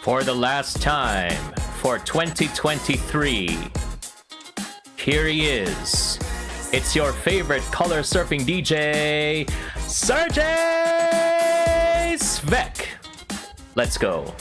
For the last time for 2023, here he is. It's your favorite color surfing DJ, Serjay Svek. Let's go.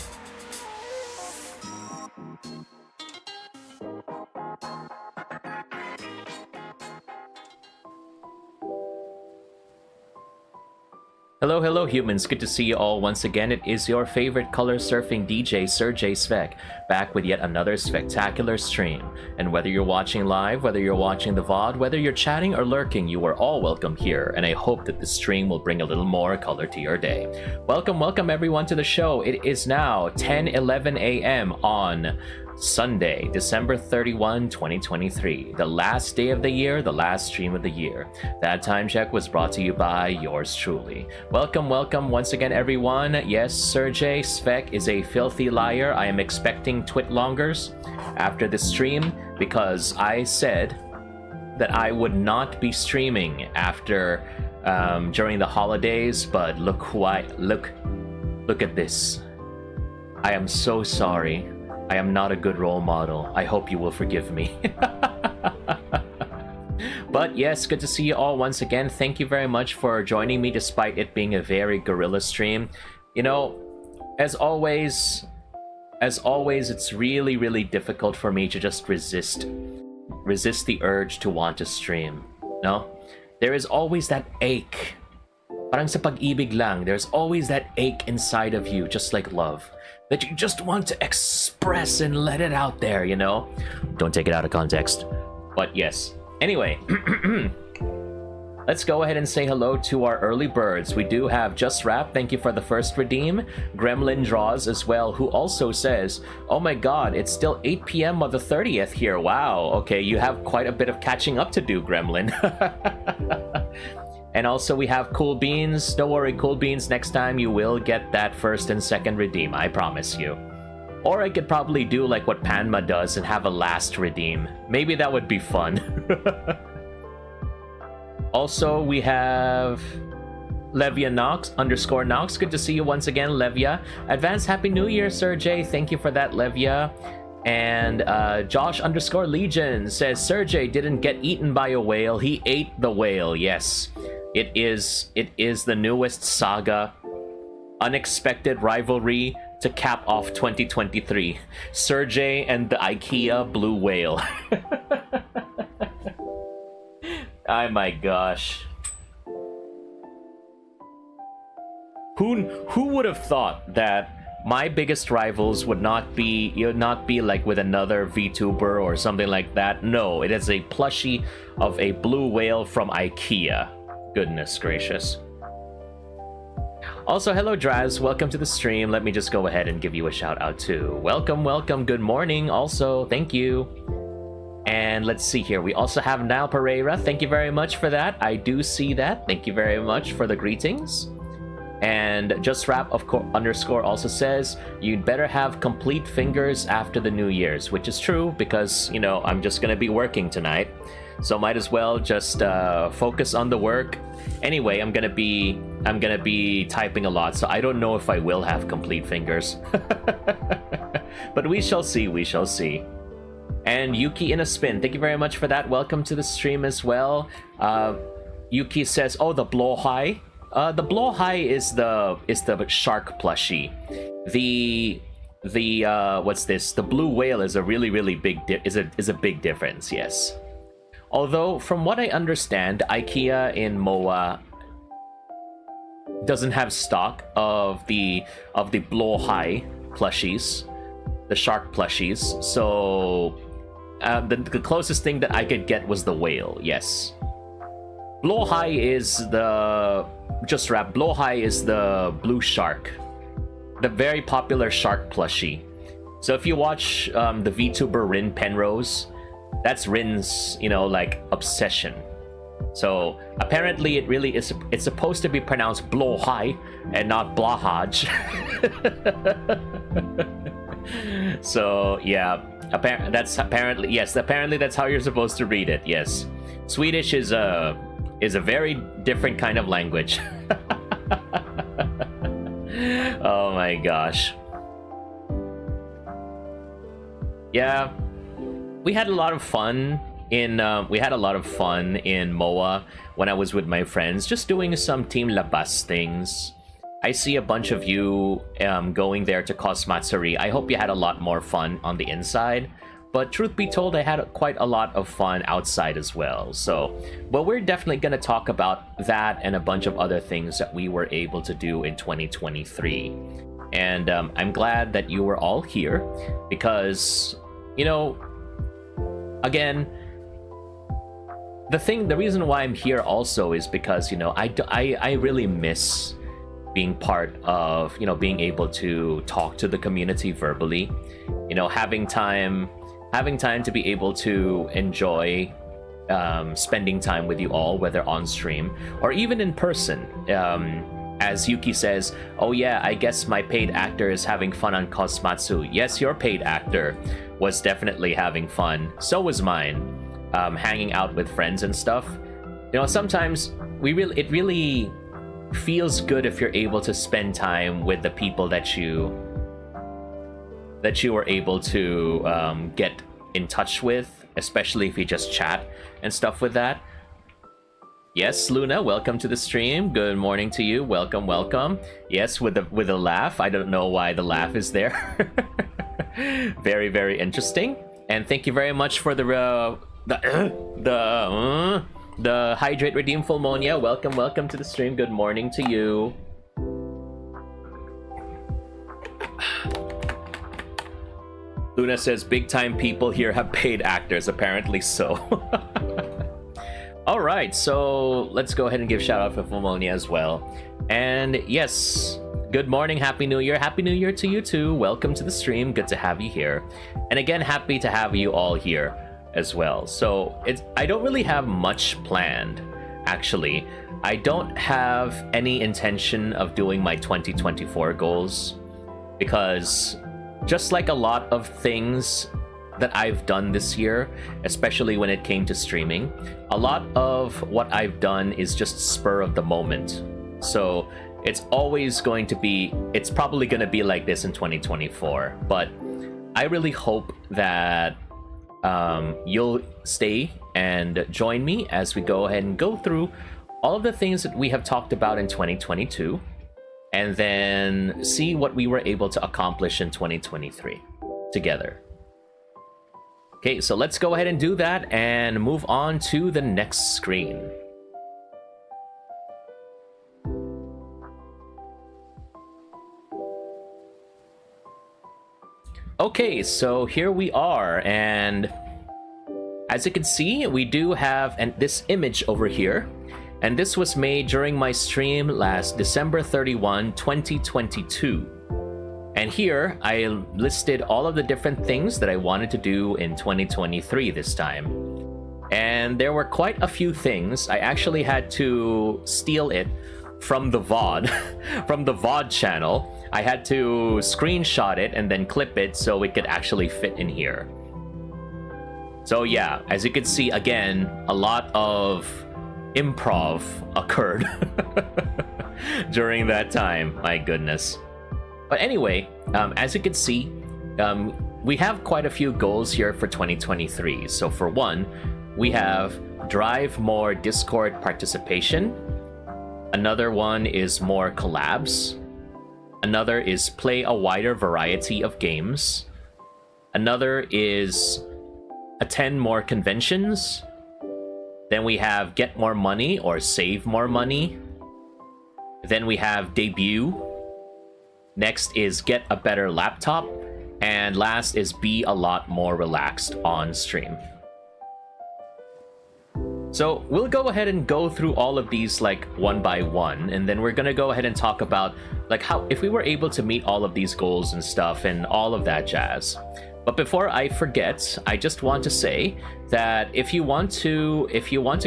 Hello, hello humans, good to see you all once again. It is your favorite color surfing DJ, Serjay Svek, back with yet another spectacular stream. And whether you're watching live, whether you're watching the VOD, whether you're chatting or lurking, you are all welcome here, and I hope that this stream will bring a little more color to your day. Welcome, welcome everyone to the show. It is now 10:11 a.m. on Sunday, December 31, 2023, the last day of the year, the last stream of the year. That time check was brought to you by yours truly. Welcome, welcome once again, everyone. Yes, Serjay Svek is a filthy liar. I am expecting twitlongers after the stream because I said that I would not be streaming after during the holidays, but look at this. I am so sorry. I am not a good role model. I hope you will forgive me. But yes, good to see you all once again. Thank you very much for joining me despite it being a very guerrilla stream. You know, as always, it's really, really difficult for me to just resist the urge to want to stream. No? There is always that ache. Parang sa pag-ibig lang, there's always that ache inside of you, just like love, that you just want to express and let it out there, you know? Don't take it out of context. But yes. Anyway, let's go ahead and say hello to our early birds. We do have Just Rap, thank you for the first redeem. Gremlin Draws as well, who also says, oh my god, it's still 8 p.m. on the 30th here. Wow, okay, you have quite a bit of catching up to do, Gremlin. And also we have Cool Beans. Don't worry, Cool Beans, next time you will get that first and second redeem, I promise you. Or I could probably do like what Panma does and have a last redeem. Maybe that would be fun. Also, we have Levia Nox _ Nox. Good to see you once again, Levia. Advance Happy New Year, Serjay. Thank you for that, Levia. And Josh _ Legion says, Serjay didn't get eaten by a whale, he ate the whale. Yes, it is the newest saga, unexpected rivalry to cap off 2023. Serjay and the IKEA blue whale. Oh my gosh. Who would have thought that my biggest rivals would not be like with another VTuber or something like that? No, it is a plushie of a blue whale from IKEA. Goodness gracious. Also, hello Draz, welcome to the stream. Let me just go ahead and give you a shout out too. Welcome, welcome, good morning also, thank you. And let's see here, we also have Nile Pereira, thank you very much for that. I do see that, thank you very much for the greetings. And Just Rap _ also says, you'd better have complete fingers after the New Year's, which is true because, you know, I'm just gonna be working tonight. So might as well just focus on the work. Anyway, I'm gonna be typing a lot, so I don't know if I will have complete fingers. But we shall see, we shall see. And Yuki in a spin, thank you very much for that. Welcome to the stream as well. Yuki says, oh, the blowhigh. The blowhigh is the shark plushie. The what's this? The blue whale is a really big is a big difference. Yes. Although from what I understand, IKEA in MOA doesn't have stock of the blowhigh plushies, the shark plushies. So the closest thing that I could get was the whale. Yes. Blowhigh is the Just Rap. Blowhigh is the blue shark, the very popular shark plushie. So if you watch the VTuber Rin Penrose, that's Rin's, you know, like obsession. So apparently it really is, it's supposed to be pronounced blowhigh and not blahaj. So yeah, apparently that's how you're supposed to read it. Yes, Swedish is a very different kind of language. Oh my gosh. Yeah, we had a lot of fun in MOA when I was with my friends, just doing some Team Labas things. I see a bunch of you going there to Cosmatsuri. I hope you had a lot more fun on the inside. But truth be told, I had quite a lot of fun outside as well. So, but we're definitely going to talk about that and a bunch of other things that we were able to do in 2023. And I'm glad that you were all here because, you know, again, the reason why I'm here also is because, you know, I really miss being part of, you know, being able to talk to the community verbally, you know, having time to be able to enjoy spending time with you all, whether on stream or even in person. As Yuki says, oh yeah, I guess my paid actor is having fun on Cosmatsu. Yes, your paid actor was definitely having fun. So was mine, hanging out with friends and stuff. You know, sometimes it really feels good if you're able to spend time with the people that you were able to get in touch with, especially if you just chat and stuff with that. Yes, Luna, welcome to the stream. Good morning to you. Welcome, welcome. Yes, with a laugh. I don't know why the laugh is there. Very, very interesting. And thank you very much for the Hydrate Redeem Fulmonia. Welcome, welcome to the stream. Good morning to you. Luna says, big time people here have paid actors. Apparently so. All right, so let's go ahead and give shout out for Fulmonia as well. And yes, good morning, happy new year. Happy new year to you too. Welcome to the stream. Good to have you here. And again, happy to have you all here as well. So I don't really have much planned, actually. I don't have any intention of doing my 2024 goals because just like a lot of things that I've done this year, especially when it came to streaming, a lot of what I've done is just spur of the moment. So it's probably going to be like this in 2024. But I really hope that you'll stay and join me as we go ahead and go through all of the things that we have talked about in 2022 and then see what we were able to accomplish in 2023 together. Okay, so let's go ahead and do that and move on to the next screen. Okay, so here we are, and as you can see, we do have this image over here, and this was made during my stream last December 31, 2022. And here, I listed all of the different things that I wanted to do in 2023 this time. And there were quite a few things. I actually had to steal it from the VOD, from the VOD channel. I had to screenshot it and then clip it so it could actually fit in here. So yeah, as you can see, again, a lot of improv occurred during that time. My goodness. But anyway, as you can see, we have quite a few goals here for 2023. So for one, we have drive more Discord participation. Another one is more collabs. Another is play a wider variety of games. Another is attend more conventions. Then we have get more money or save more money. Then we have debut. Next is get a better laptop. And last is be a lot more relaxed on stream. So we'll go ahead and go through all of these like one by one, and then we're gonna go ahead and talk about like how if we were able to meet all of these goals and stuff and all of that jazz. But before I forget, I just want to say that if you want to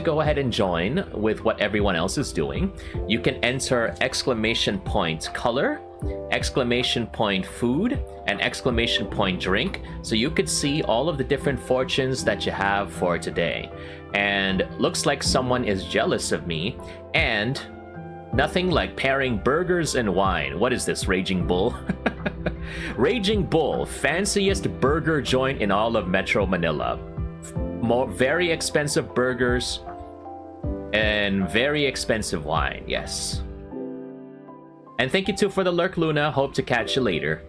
go ahead and join with what everyone else is doing, you can enter !color, !food, and !drink, so you could see all of the different fortunes that you have for today. And looks like someone is jealous of me, and Nothing like pairing burgers and wine. What is this, Raging Bull? Raging Bull, fanciest burger joint in all of Metro Manila. Very expensive burgers and very expensive wine, yes. And thank you too for the lurk, Luna. Hope to catch you later.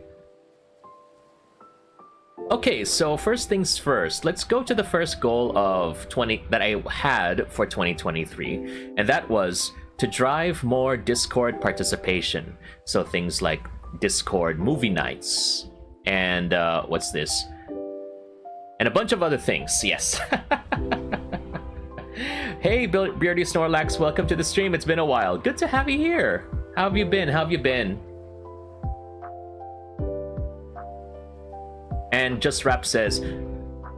Okay, so first things first, let's go to the first goal of that I had for 2023, and that was to drive more Discord participation. So things like Discord movie nights and what's this? And a bunch of other things, yes. Hey, Beardy Snorlax, welcome to the stream. It's been a while. Good to have you here. How have you been? How have you been? And Just Rap says,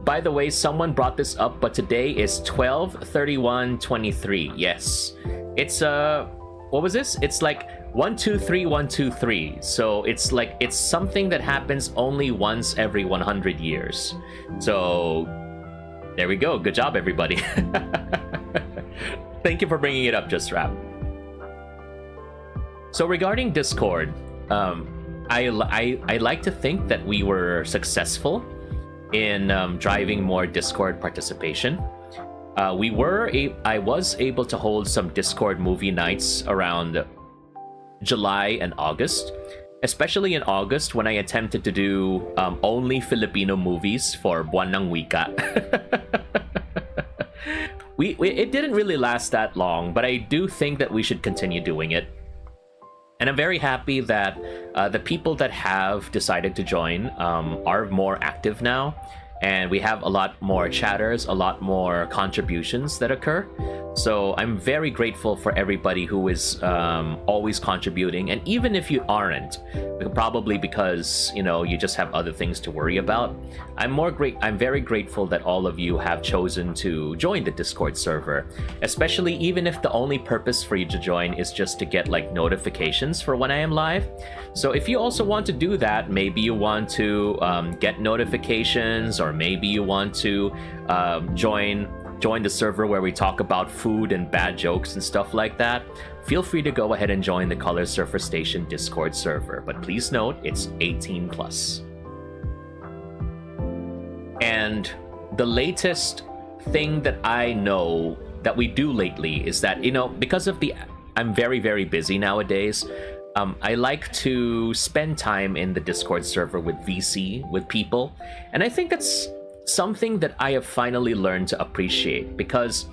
by the way, someone brought this up, but today is 12/31/23. Yes. It's what was this? It's like 123 so it's like it's something that happens only once every 100 years. So there we go. Good job, everybody. Thank you for bringing it up, Just Rap. So regarding Discord, I like to think that we were successful in driving more Discord participation. I was able to hold some Discord movie nights around July and August, especially in August when I attempted to do only Filipino movies for Buwan ng Wika. It didn't really last that long, but I do think that we should continue doing it. And I'm very happy that the people that have decided to join are more active now. And we have a lot more chatters, a lot more contributions that occur. So I'm very grateful for everybody who is always contributing. And even if you aren't, probably because, you know, you just have other things to worry about, I'm very grateful that all of you have chosen to join the Discord server, especially even if the only purpose for you to join is just to get like notifications for when I am live. So if you also want to do that, maybe you want to get notifications, or maybe you want to join the server where we talk about food and bad jokes and stuff like that, feel free to go ahead and join the Color Surfer Station Discord server. But please note, it's 18 plus. And the latest thing that I know that we do lately is that, you know, because of I'm very, very busy nowadays, I like to spend time in the Discord server with VC, with people. And I think that's something that I have finally learned to appreciate, because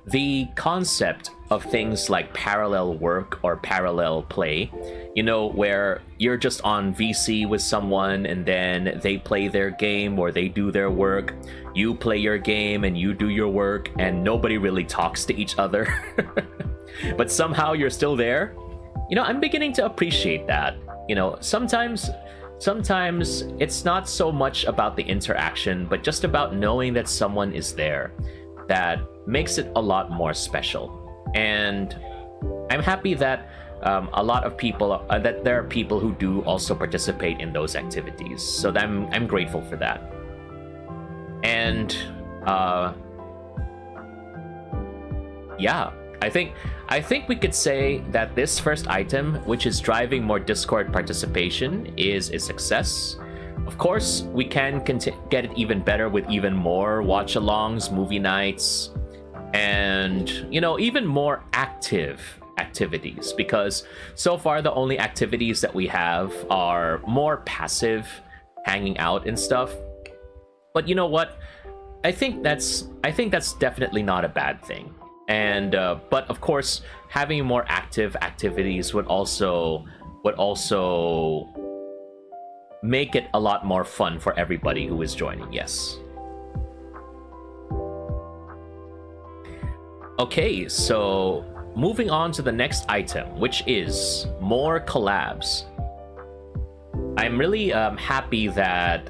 the concept of things like parallel work or parallel play, you know, where you're just on VC with someone and then they play their game or they do their work, you play your game and you do your work, and nobody really talks to each other, but somehow you're still there. You know, I'm beginning to appreciate that. You know, sometimes it's not so much about the interaction, but just about knowing that someone is there that makes it a lot more special. And I'm happy that a lot of people, that there are people who do also participate in those activities. So I'm grateful for that. And yeah, I think we could say that this first item, which is driving more Discord participation, is a success. Of course, we can get it even better with even more watch-alongs, movie nights, and, you know, even more active activities, because so far the only activities that we have are more passive, hanging out and stuff. But you know what? I think that's definitely not a bad thing. And but of course, having more active activities would also make it a lot more fun for everybody who is joining. Yes. Okay, so moving on to the next item, which is more collabs. I'm really happy that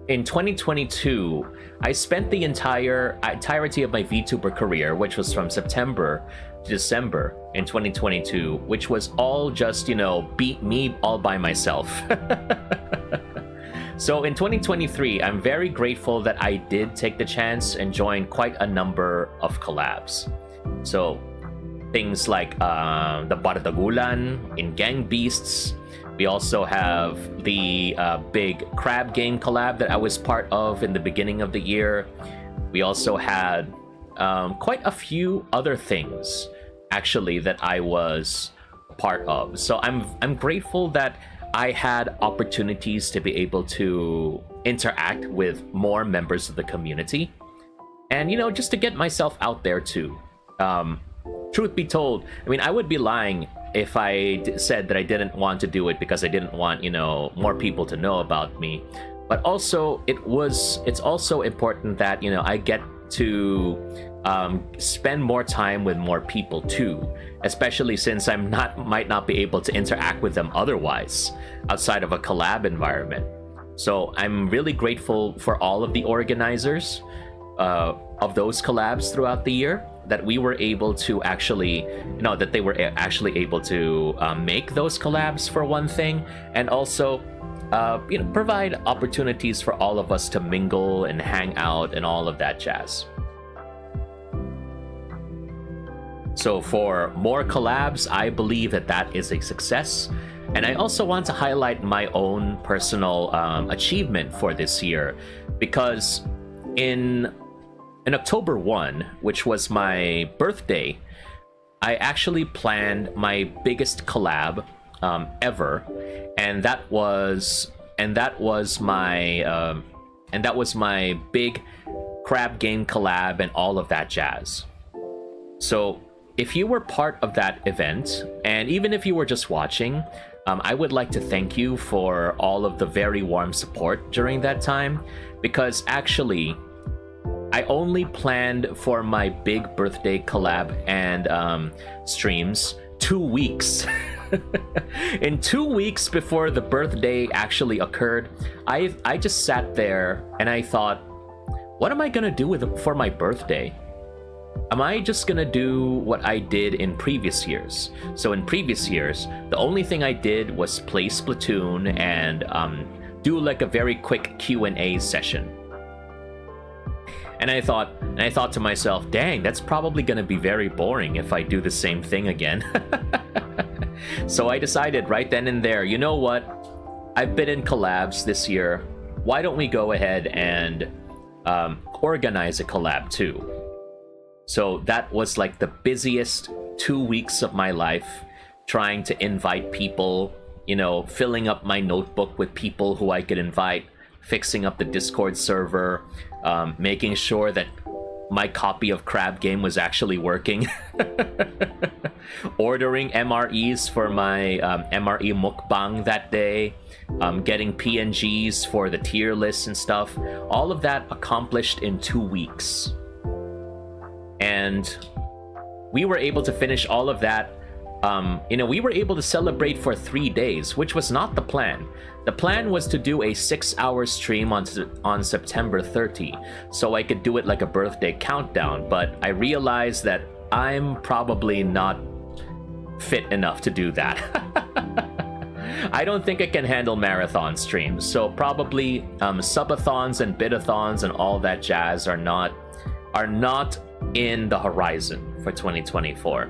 in 2022, I spent the entirety of my VTuber career, which was from September to December in 2022, which was all just, you know, beat me all by myself. So in 2023, I'm very grateful that I did take the chance and join quite a number of collabs. So things like the Bardagulan in Gang Beasts. We also have the big crab game collab that I was part of in the beginning of the year. We also had quite a few other things actually that I was part of. So I'm grateful that I had opportunities to be able to interact with more members of the community, and just to get myself out there too. Truth be told, I mean, I would be lying if I said that I didn't want to do it because I didn't want more people to know about me. But also it's also important that I get to spend more time with more people too, especially since might not be able to interact with them otherwise outside of a collab environment. So I'm really grateful for all of the organizers of those collabs throughout the year, that we were able to actually, that they were actually able to make those collabs, for one thing, and also provide opportunities for all of us to mingle and hang out and all of that jazz. So for more collabs, I believe that is a success. And I also want to highlight my own personal achievement for this year, because in October 1, which was my birthday, I actually planned my biggest collab ever, and that was my big crab game collab and all of that jazz. So if you were part of that event, and even if you were just watching, I would like to thank you for all of the very warm support during that time, because actually I only planned for my big birthday collab and streams 2 weeks. In 2 weeks before the birthday actually occurred, I just sat there and I thought, what am I gonna do for my birthday? Am I just gonna do what I did in previous years? So in previous years, the only thing I did was play Splatoon and do like a very quick Q&A session. And I thought to myself, dang, that's probably gonna be very boring if I do the same thing again. So I decided right then and there, you know what? I've been in collabs this year. Why don't we go ahead and organize a collab too? So that was like the busiest 2 weeks of my life, trying to invite people, filling up my notebook with people who I could invite, fixing up the Discord server, making sure that my copy of Crab Game was actually working, ordering MREs for my MRE mukbang that day, getting PNGs for the tier lists and stuff. All of that accomplished in 2 weeks. And we were able to finish all of that. We were able to celebrate for 3 days, which was not the plan. The plan was to do a 6-hour stream on September 30, so I could do it like a birthday countdown, but I realized that I'm probably not fit enough to do that. I don't think I can handle marathon streams, so probably subathons and bitathons and all that jazz are not in the horizon for 2024.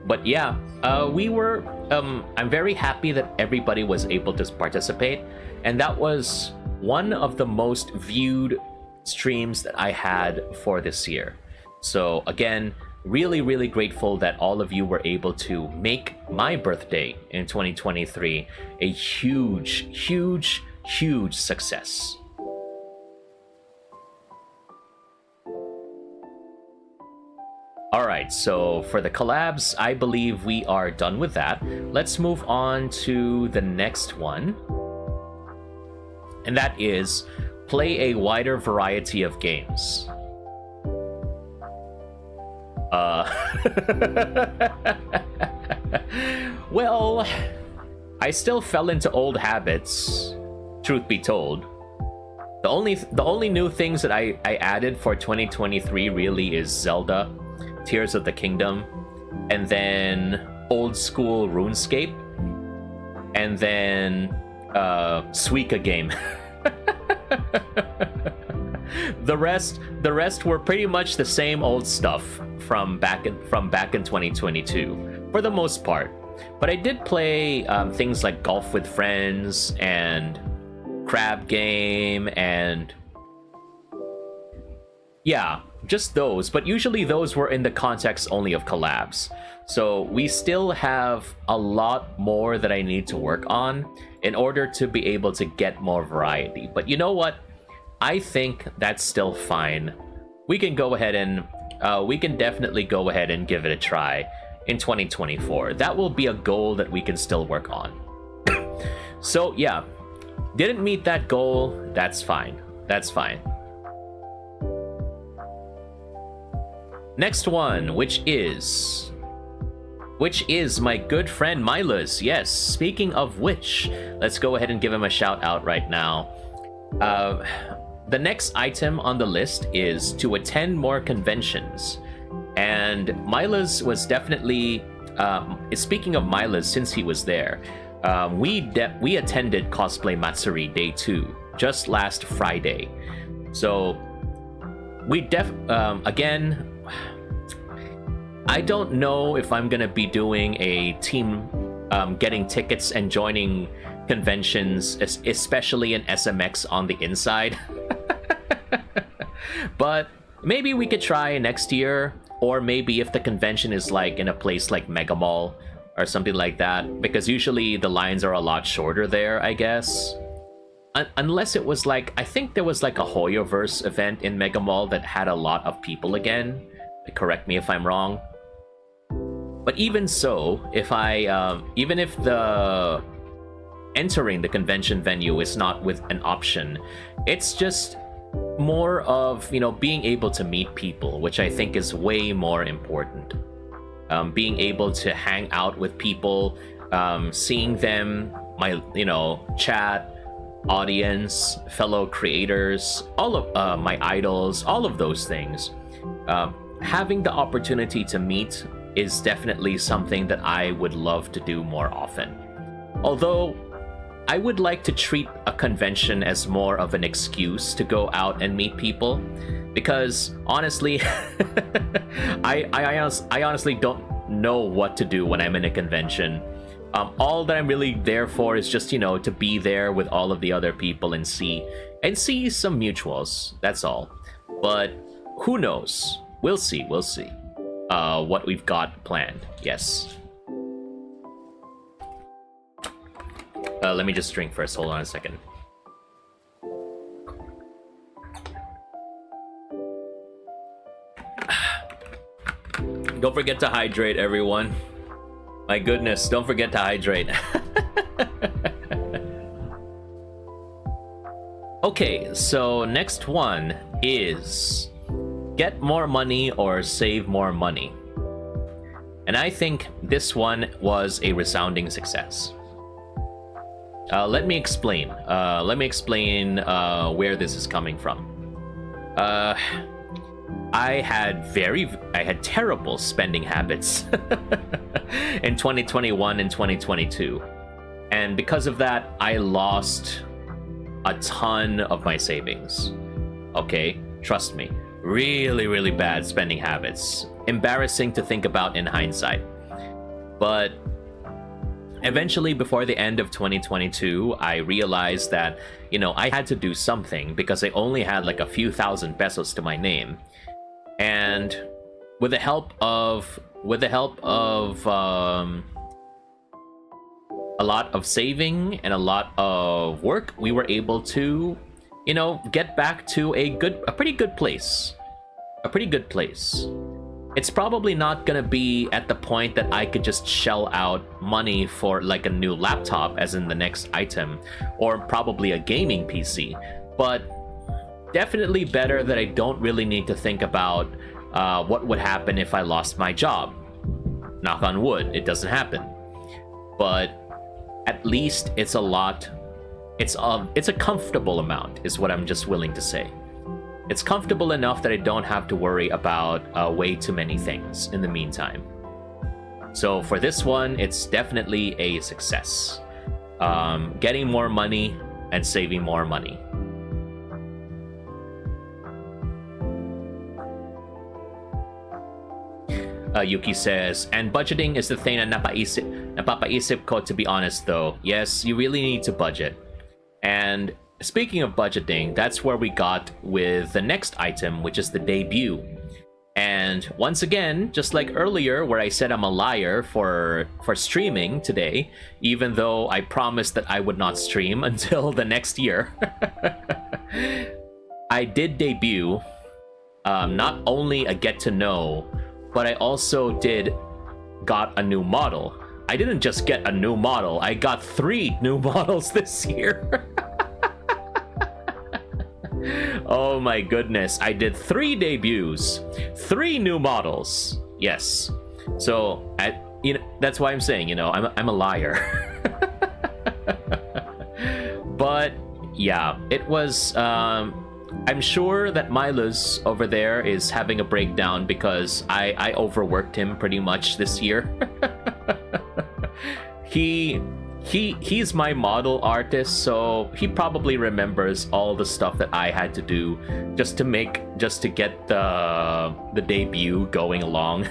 But yeah, I'm very happy that everybody was able to participate, and that was one of the most viewed streams that I had for this year. So again, really, really grateful that all of you were able to make my birthday in 2023 a huge, huge, huge success. Alright, so for the collabs, I believe we are done with that. Let's move on to the next one. And that is play a wider variety of games. Well, I still fell into old habits, truth be told. The only new things that I added for 2023 really is Zelda, Tears of the Kingdom, and then old school RuneScape, and then Suika game. the rest were pretty much the same old stuff from back in 2022 for the most part. But I did play things like Golf with Friends and Crab Game and yeah, just those. But usually those were in the context only of collabs. So we still have a lot more that I need to work on in order to be able to get more variety. But you know what? I think that's still fine. We can go ahead and we can definitely go ahead and give it a try in 2024. That will be a goal that we can still work on. So yeah, didn't meet that goal. That's fine. That's fine. Next one, which is my good friend Milas. Yes, speaking of which, let's go ahead and give him a shout out right now. The next item on the list is to attend more conventions. And Milas was definitely, speaking of Milas, since he was there, we attended Cosplay Matsuri Day 2 just last Friday. So we again, I don't know if I'm gonna be doing a team getting tickets and joining conventions, especially in SMX on the inside. But maybe we could try next year, or maybe if the convention is like in a place like Mega Mall or something like that, because usually the lines are a lot shorter there, I guess. Unless it was like, I think there was like a Hoyoverse event in Mega Mall that had a lot of people again. Correct me if I'm wrong. But even so, if even if the entering the convention venue is not with an option, it's just more of, you know, being able to meet people, which I think is way more important. Being able to hang out with people, seeing them, chat, audience, fellow creators, all of my idols, all of those things. Having the opportunity to meet is definitely something that I would love to do more often. Although I would like to treat a convention as more of an excuse to go out and meet people, because honestly, I honestly don't know what to do when I'm in a convention. All that I'm really there for is just, to be there with all of the other people and see some mutuals. That's all. But who knows? We'll see. What we've got planned. Yes. Let me just drink first. Hold on a second. Don't forget to hydrate, everyone. My goodness, don't forget to hydrate. Okay, so next one is get more money or save more money. And I think this one was a resounding success. Let me explain. Where this is coming from. I had terrible spending habits in 2021 and 2022. And because of that, I lost a ton of my savings. Okay, trust me. Really, really bad spending habits. Embarrassing to think about in hindsight. But eventually, before the end of 2022, I realized that, I had to do something because I only had like a few thousand pesos to my name. And with the help of a lot of saving and a lot of work, we were able to, get back to a pretty good place. It's probably not gonna be at the point that I could just shell out money for like a new laptop, as in the next item, or probably a gaming PC, but definitely better that I don't really need to think about what would happen if I lost my job. Knock on wood, it doesn't happen. But at least it's a comfortable amount, is what I'm just willing to say. It's comfortable enough that I don't have to worry about way too many things in the meantime. So for this one, it's definitely a success. Getting more money and saving more money. Yuki says, and budgeting is the thing na napapaisip ko, to be honest though. Yes, you really need to budget. And speaking of budgeting, that's where we got with the next item, which is the debut. And once again, just like earlier where I said I'm a liar for streaming today, even though I promised that I would not stream until the next year, I did debut not only a get to know, but I also got a new model. I didn't just get a new model, I got 3 new models this year. Oh my goodness, I did 3 debuts, 3 new models. Yes. So, that's why I'm saying, I'm a liar. But yeah, it was I'm sure that Milos over there is having a breakdown because I overworked him pretty much this year. He's my model artist, so he probably remembers all the stuff that I had to do just to get the debut going along.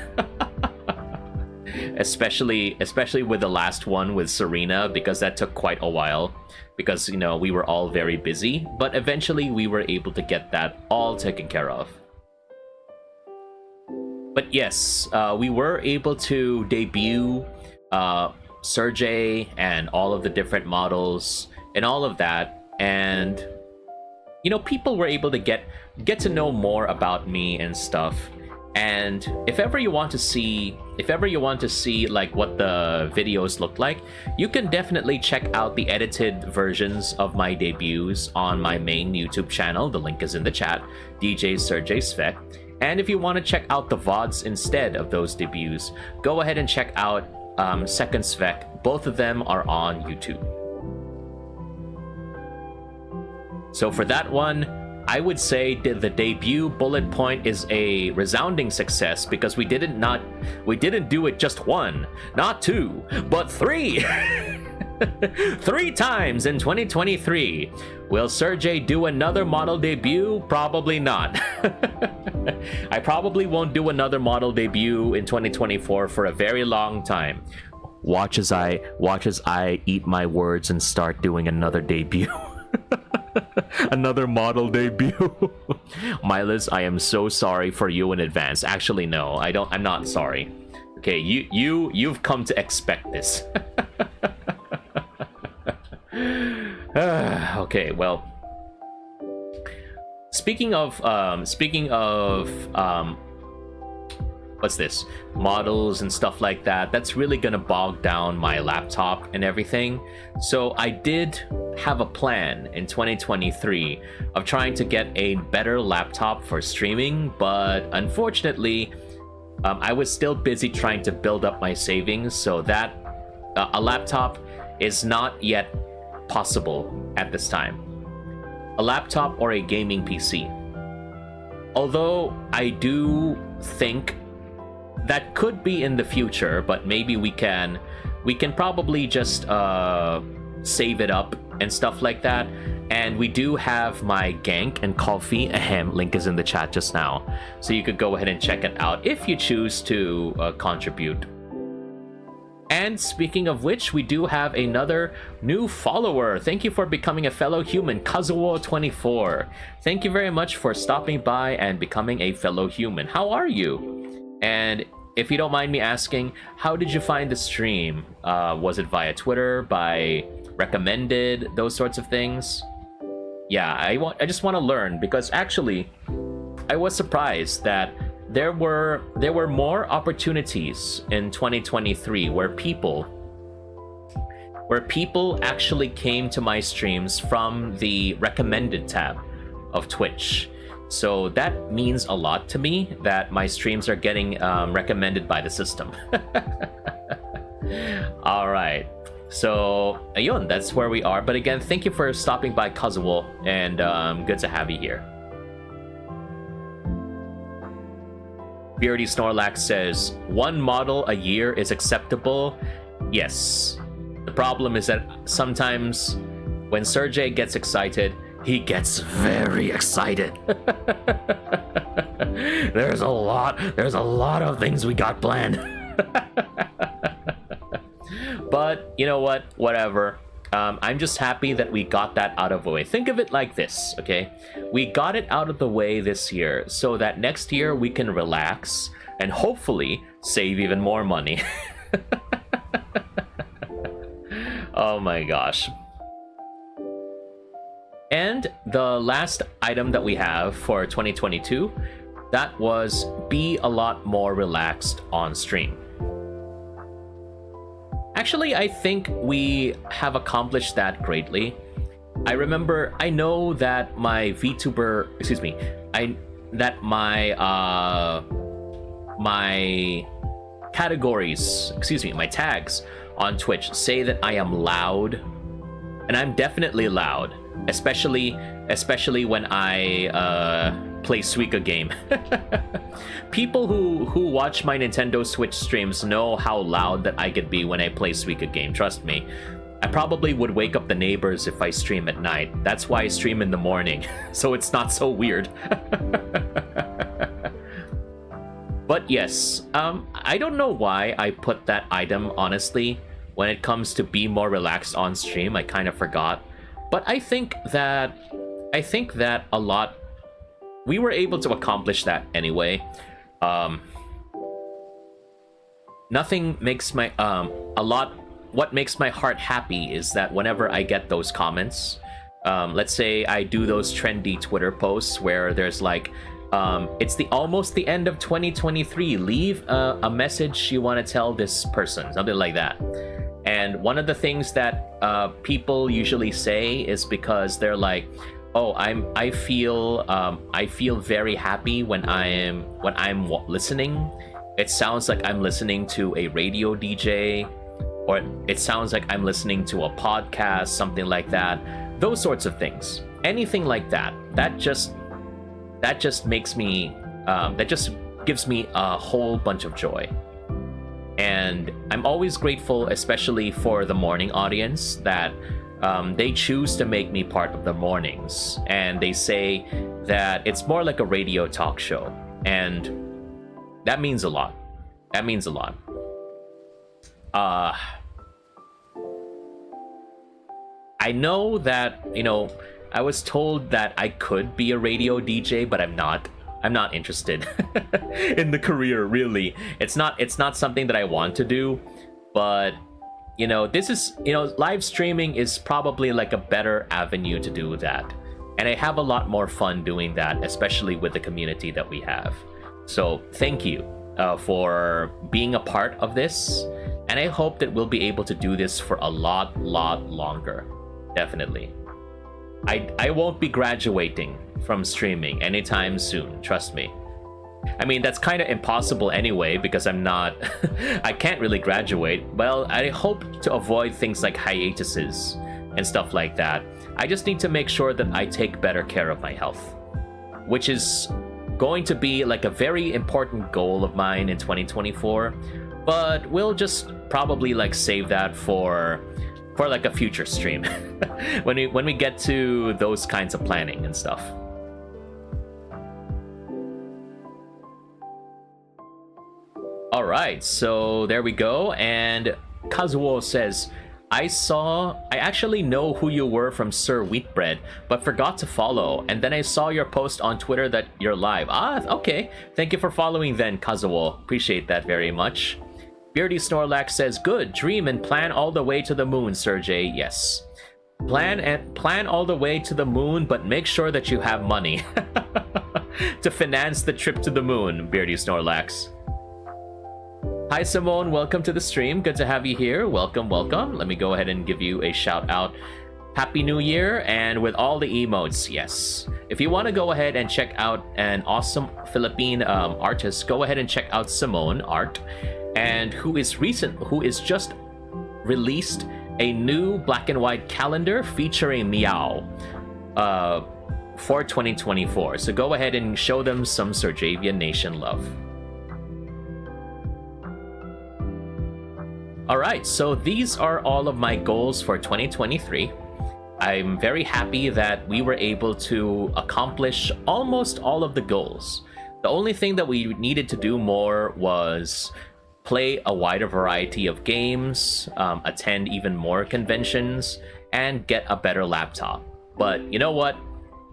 especially with the last one with Serena, because that took quite a while, because we were all very busy, but eventually we were able to get that all taken care of. But yes, we were able to debut Serjay and all of the different models and all of that, and people were able to get to know more about me and stuff. And if ever you want to see like what the videos look like, you can definitely check out the edited versions of my debuts on my main YouTube channel. The link is in the chat, DJ Serjay Svek. And if you want to check out the VODs instead of those debuts, go ahead and check out Second Svek. Both of them are on YouTube. So for that one, I would say the debut bullet point is a resounding success, because we didn't do it just 1, not 2, but 3. 3 times in 2023. Will Serjay do another model debut? Probably not. I probably won't do another model debut in 2024 for a very long time. Watch as I eat my words and start doing another debut. Another model debut. Milos, I am so sorry for you in advance. Actually, no, I'm not sorry. Okay, you've come to expect this. Okay, well, speaking of what's this, models and stuff like that, that's really gonna bog down my laptop and everything. So I did have a plan in 2023 of trying to get a better laptop for streaming, but unfortunately I was still busy trying to build up my savings, so that a laptop is not yet possible at this time. A laptop or a gaming PC. Although I do think that could be in the future, but maybe we can probably just save it up and stuff like that. And we do have my Gank and Coffee link is in the chat just now, so you could go ahead and check it out if you choose to contribute. And speaking of which, we do have another new follower. Thank you for becoming a fellow human, Kazuo24. Thank you very much for stopping by and becoming a fellow human. How are you? And if you don't mind me asking, how did you find the stream? Was it via Twitter, by recommended, those sorts of things? Yeah, I just want to learn, because actually I was surprised that there were more opportunities in 2023 where people actually came to my streams from the recommended tab of Twitch. So that means a lot to me, that my streams are getting recommended by the system. All right, so ayun, that's where we are. But again, thank you for stopping by, Kazuo, and good to have you here. Beardy Snorlax says, 1 model a year is acceptable. Yes. The problem is that sometimes when Serjay gets excited, he gets very excited. There's a lot of things we got planned. But you know what? Whatever. I'm just happy that we got that out of the way. Think of it like this, okay? We got it out of the way this year so that next year we can relax and hopefully save even more money. Oh my gosh. And the last item that we have for 2022, that was be a lot more relaxed on stream. Actually, I think we have accomplished that greatly. I know that my VTuber, my categories, my tags on Twitch say that I am loud, and I'm definitely loud, especially when I play Suika game. People who watch my Nintendo Switch streams know how loud that I could be when I play Suika game. Trust me. I probably would wake up the neighbors if I stream at night. That's why I stream in the morning, so it's not so weird. But yes, I don't know why I put that item, honestly. When it comes to be more relaxed on stream, I kind of forgot. But I think that a lot, we were able to accomplish that anyway. Nothing makes my what makes my heart happy is that whenever I get those comments, let's say I do those trendy Twitter posts where there's like, it's almost the end of 2023, leave a message you want to tell this person, something like that. And one of the things that people usually say is because they're like, oh, I feel very happy when I'm listening. It sounds like I'm listening to a radio DJ, or it sounds like I'm listening to a podcast, something like that. Those sorts of things. Anything like that. That just makes me that just gives me a whole bunch of joy. And I'm always grateful, especially for the morning audience, that they choose to make me part of the mornings, and they say that it's more like a radio talk show, and that means a lot. That means a lot. I know that, I was told that I could be a radio DJ, but I'm not interested in the career, really. It's not something that I want to do, but this is, live streaming is probably like a better avenue to do that. And I have a lot more fun doing that, especially with the community that we have. So thank you for being a part of this. And I hope that we'll be able to do this for a lot longer. Definitely. I won't be graduating from streaming anytime soon, trust me. I mean, that's kind of impossible anyway, because I'm not... I can't really graduate. Well, I hope to avoid things like hiatuses and stuff like that. I just need to make sure that I take better care of my health, which is going to be like a very important goal of mine in 2024. But we'll just probably like save that for like a future stream when we get to those kinds of planning and stuff. All right, so there we go. And Kazuo says, I actually know who you were from Sir Wheatbread, but forgot to follow. And then I saw your post on Twitter that you're live. Ah, okay. Thank you for following then, Kazuo. Appreciate that very much. Beardy Snorlax says, good, dream and plan all the way to the moon, Serjay. Yes. Plan all the way to the moon, but make sure that you have money to finance the trip to the moon, Beardy Snorlax. Hi, Simone. Welcome to the stream. Good to have you here. Welcome. Let me go ahead and give you a shout out. Happy New Year, and with all the emotes, yes. If you want to go ahead and check out an awesome Philippine artist, go ahead and check out Simone Art, and who is just released a new black and white calendar featuring Meow for 2024. So go ahead and show them some Serjavian Nation love. Alright, so these are all of my goals for 2023. I'm very happy that we were able to accomplish almost all of the goals. The only thing that we needed to do more was play a wider variety of games, attend even more conventions, and get a better laptop. But you know what?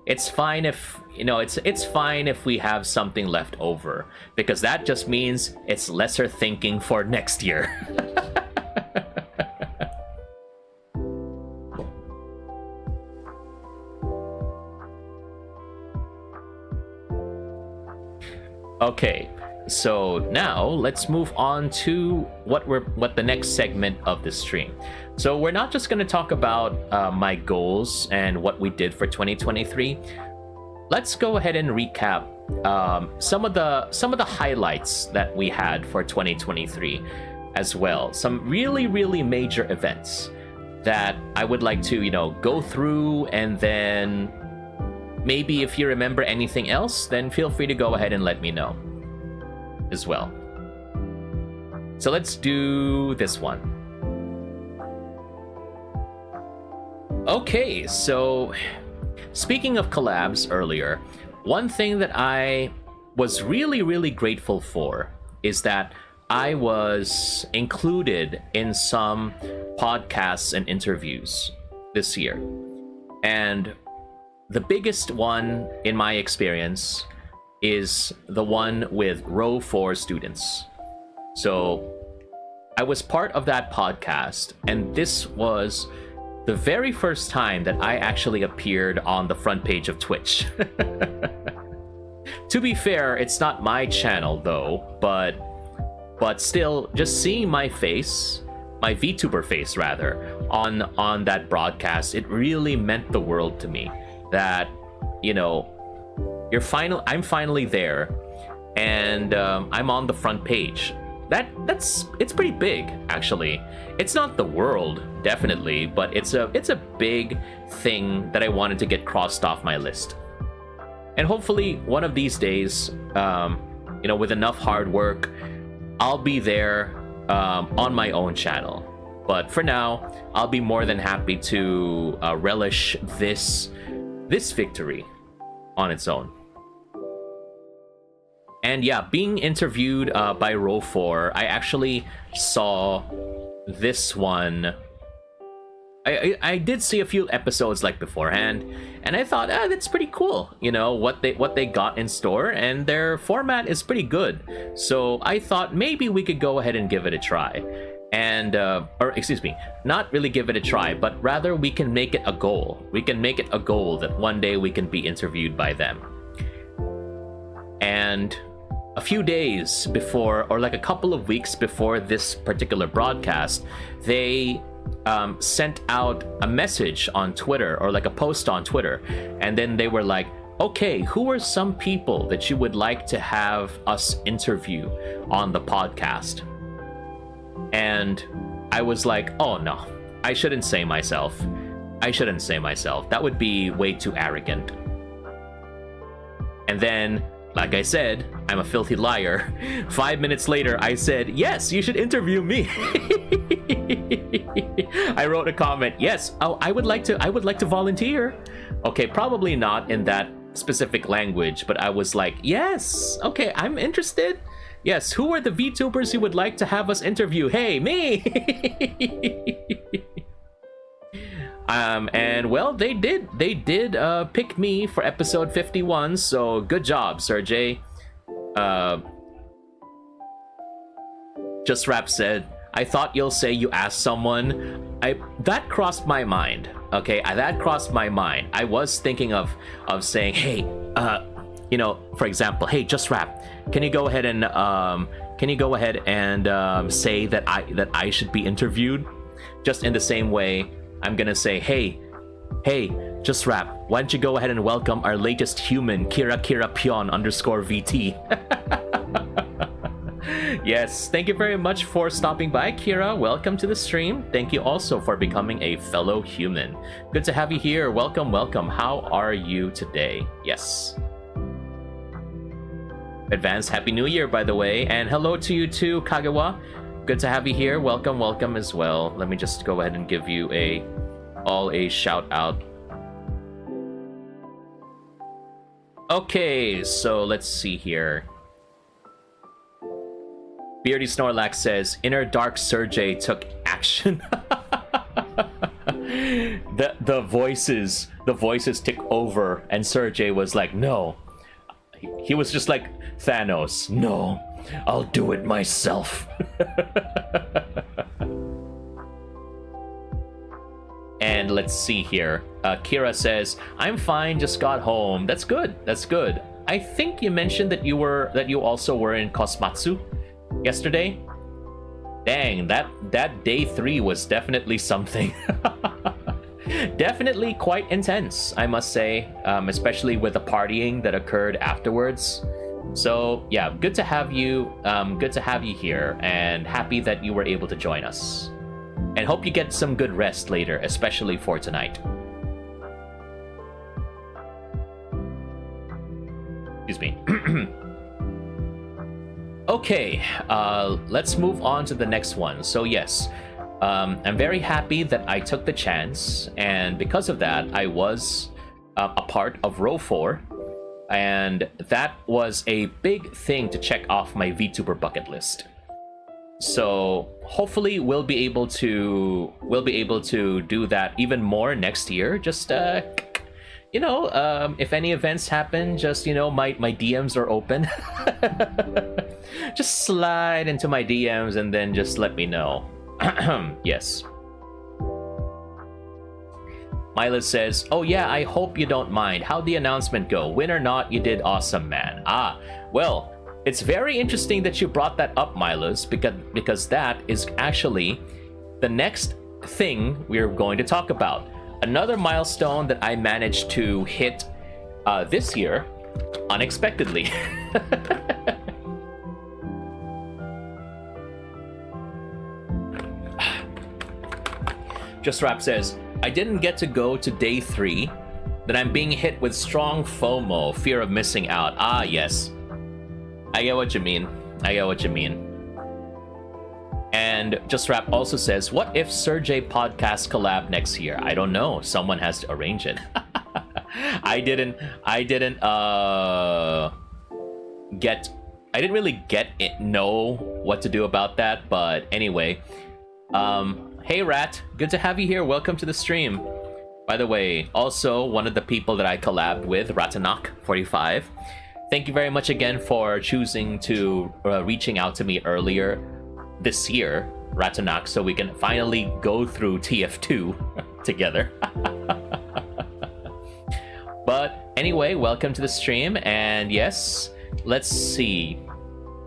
It's fine if it's fine if we have something left over, because that just means it's lesser thinking for next year. Okay, so now let's move on to what the next segment of the stream. So we're not just going to talk about my goals and what we did for 2023. Let's go ahead and recap some of the highlights that we had for 2023 as well. Some really major events that I would like to go through, and then maybe if you remember anything else, then feel free to go ahead and let me know as well. So let's do this one. Okay, so speaking of collabs earlier, one thing that I was really grateful for is that I was included in some podcasts and interviews this year. And the biggest one, in my experience, is the one with Row 4 students. So I was part of that podcast, and this was the very first time that I actually appeared on the front page of Twitch. To be fair, it's not my channel though, but still, just seeing my face, my VTuber face rather, on that broadcast, it really meant the world to me. That I'm finally there, and I'm on the front page. It's pretty big, actually. It's not the world, definitely, but it's a big thing that I wanted to get crossed off my list. And hopefully one of these days, with enough hard work, I'll be there on my own channel. But for now, I'll be more than happy to relish this victory on its own. And yeah, being interviewed by Row 4, I actually saw this one. I did see a few episodes like beforehand, and I thought, that's pretty cool. What they got in store, and their format is pretty good. So I thought maybe we could go ahead and give it a try. And or excuse me, not really give it a try, but rather we can make it a goal. We can make it a goal that one day we can be interviewed by them. And a few days before, or like a couple of weeks before this particular broadcast, they sent out a message on Twitter, or like a post on Twitter, and then they were like, okay, who are some people that you would like to have us interview on the podcast? And I was like, oh no, I shouldn't say myself. That would be way too arrogant. And then, like I said, I'm a filthy liar. 5 minutes later, I said, yes, you should interview me. I wrote a comment, yes, I would like to volunteer. Okay, probably not in that specific language, but I was like, yes, okay, I'm interested. Yes, who are the VTubers you would like to have us interview? Hey, me! And well, they did pick me for episode 51, so good job, Serjay. Just Rap said, I thought you'll say you asked someone. That crossed my mind. Okay, that crossed my mind. I was thinking of saying, hey, for example, hey, Just Rap, can you go ahead and say that I should be interviewed? Just in the same way, I'm gonna say, hey, Just Rap, why don't you go ahead and welcome our latest human, Kira Pion _VT. Yes, thank you very much for stopping by, Kira. Welcome to the stream. Thank you also for becoming a fellow human. Good to have you here. Welcome. How are you today? Yes. Advanced Happy New Year, by the way, and hello to you too, Kagawa. Good to have you here. Welcome as well. Let me just go ahead and give you a shout out. Okay, so let's see here. Beardy Snorlax says, Inner Dark Serjay took action. the voices took over, and Serjay was like, no. He was just like Thanos. No, I'll do it myself. And let's see here. Kira says, I'm fine, just got home. That's good. That's good. I think you mentioned that you also were in Kosmatsu yesterday. Dang, that day 3 was definitely something. Definitely quite intense, I must say, especially with the partying that occurred afterwards. So yeah, good to have you. Good to have you here, and happy that you were able to join us. And hope you get some good rest later, especially for tonight. Excuse me. Okay, let's move on to the next one. So yes, I'm very happy that I took the chance, and because of that, I was a part of Row 4, and that was a big thing to check off my VTuber bucket list. So hopefully we'll be able to do that even more next year. Just if any events happen, just my DMs are open. Just slide into my DMs and then just let me know. Yes. Mila says, oh yeah, I hope you don't mind. How'd the announcement go? Win or not, you did awesome, man. Well, it's very interesting that you brought that up, Milos, because that is actually the next thing we're going to talk about. Another milestone that I managed to hit this year unexpectedly. Just Rap says, I didn't get to go to day 3, that I'm being hit with strong FOMO, fear of missing out. Yes. I get what you mean. And Just Rap also says, what if Serjay podcast collab next year? I don't know. Someone has to arrange it. I didn't really know what to do about that, but anyway. Hey Rat, good to have you here. Welcome to the stream. By the way, also one of the people that I collabed with, Ratanak45. Thank you very much again for choosing to reaching out to me earlier this year, Ratanak, so we can finally go through TF2 together. But anyway, welcome to the stream, and yes, let's see.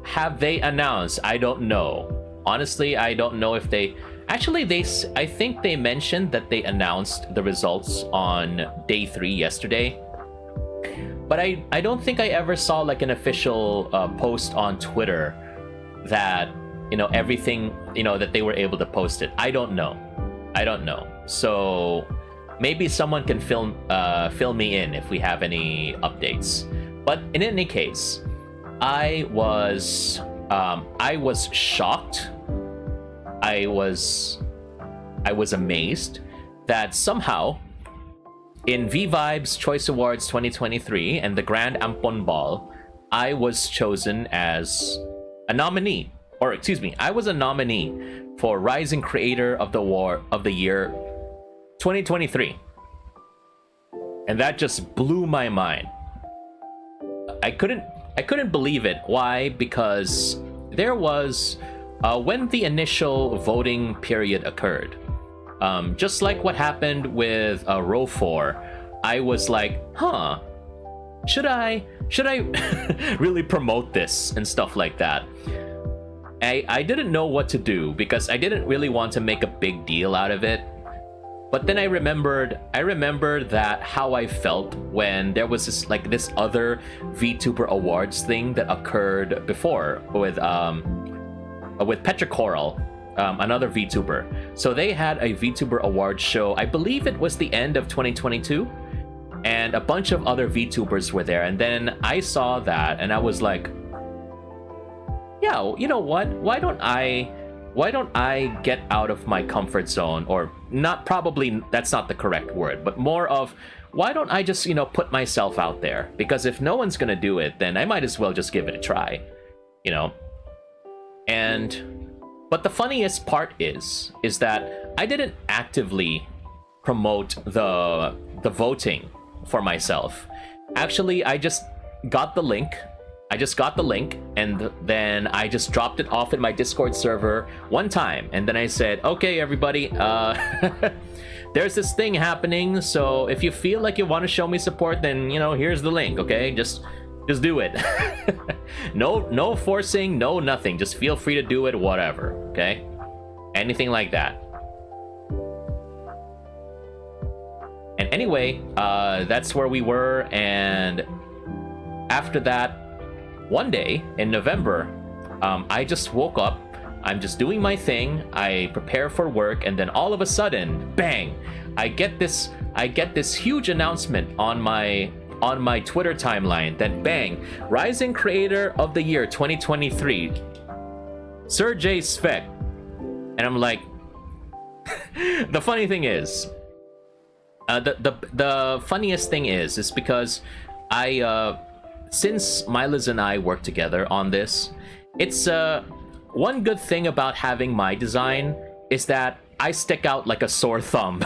Have they announced? I don't know. Honestly, I don't know if they... Actually, I think they mentioned that they announced the results on day 3 yesterday. But I don't think I ever saw like an official post on Twitter that, everything, that they were able to post it. I don't know. So maybe someone can fill me in if we have any updates. But in any case, I was shocked. I was amazed that somehow in V-Vibes Choice Awards 2023 and the Grand Ampon Ball, I was chosen as a nominee. Or excuse me, I was a nominee for Rising Creator of the Year 2023. And that just blew my mind. I couldn't believe it. Why? Because there was when the initial voting period occurred, just like what happened with Row 4, I was like, should I really promote this and stuff like that? I didn't know what to do because I didn't really want to make a big deal out of it. But then I remembered that how I felt when there was this other VTuber Awards thing that occurred before with Petrichoral, another VTuber. So they had a VTuber Awards show. I believe it was the end of 2022, and a bunch of other VTubers were there. And then I saw that, and I was like, yeah, you know what? Why don't I why don't I get out of my comfort zone? Or not, probably that's not the correct word, but more of, why don't I just, put myself out there? Because if no one's gonna do it, then I might as well just give it a try, but the funniest part is that I didn't actively promote the voting for myself. Actually, I just got the link. And then I just dropped it off in my Discord server one time, and then I said, okay, everybody, there's this thing happening, so if you feel like you want to show me support, then here's the link. Okay, just do it. No forcing, no nothing, just feel free to do it, whatever. Okay, anything like that. And anyway, that's where we were. And after that, one day in November, I just woke up. I'm just doing my thing. I prepare for work, and then all of a sudden, bang! I get this huge announcement on my Twitter timeline that, bang, Rising Creator of the Year 2023, Serjay Svek. And I'm like, the funny thing is, the funniest thing is because since Milas and I work together on this, it's one good thing about having my design is that I stick out like a sore thumb.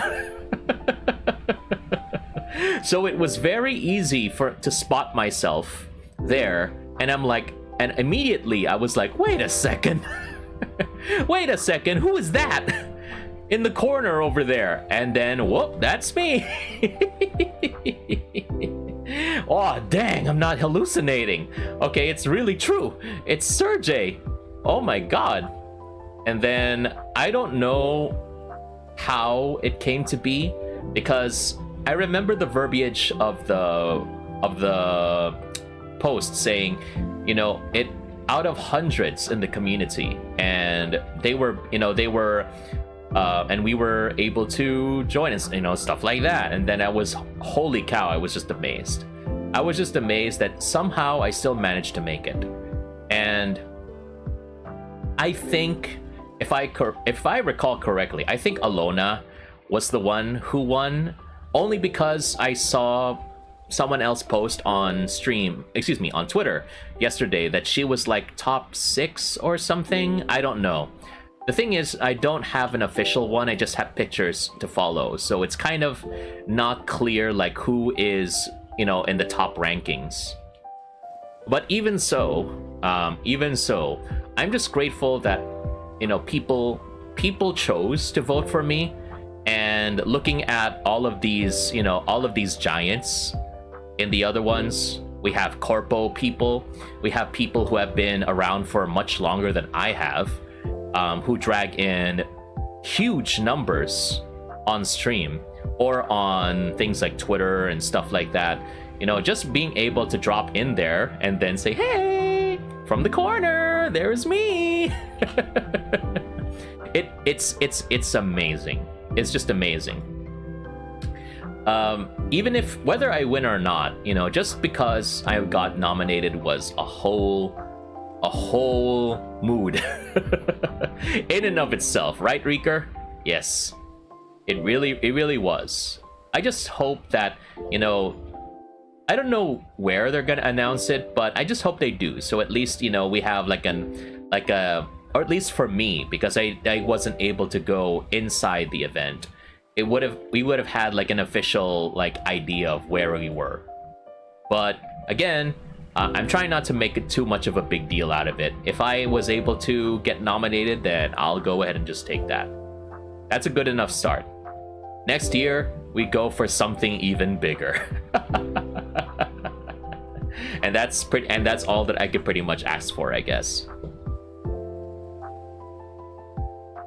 So it was very easy to spot myself there, and and immediately I was like, wait a second. Wait a second, who is that in the corner over there? And then, whoop, that's me. Oh, dang, I'm not hallucinating. Okay, it's really true. It's Serjay. Oh my god. And then I don't know how it came to be, because I remember the verbiage of the post saying, it out of hundreds in the community, and they were and we were able to join us, stuff like that. And then holy cow, I was just amazed. I was just amazed that somehow I still managed to make it. And I think, if I recall correctly, I think Alona was the one who won, only because I saw someone else post on Twitter yesterday that she was like top 6 or something. I don't know. The thing is, I don't have an official one. I just have pictures to follow, so it's kind of not clear like who is in the top rankings. But even so, I'm just grateful that people chose to vote for me. And looking at all of these giants in the other ones, we have corpo people, we have people who have been around for much longer than I have, who drag in huge numbers on stream or on things like Twitter and stuff like that. Just being able to drop in there and then say, hey, from the corner, there's me. It's amazing. It's just amazing. Even whether I win or not, just because I got nominated was a whole mood in and of itself, right, Reeker? Yes, it really was. I just hope that, I don't know where they're gonna announce it, but I just hope they do. So at least, we have or at least for me, because I wasn't able to go inside the event, we would have had like an official idea of where we were. But again, I'm trying not to make it too much of a big deal out of it. If I was able to get nominated, then I'll go ahead and just take that. That's a good enough start. Next year, we go for something even bigger. And that's all that I could pretty much ask for, I guess.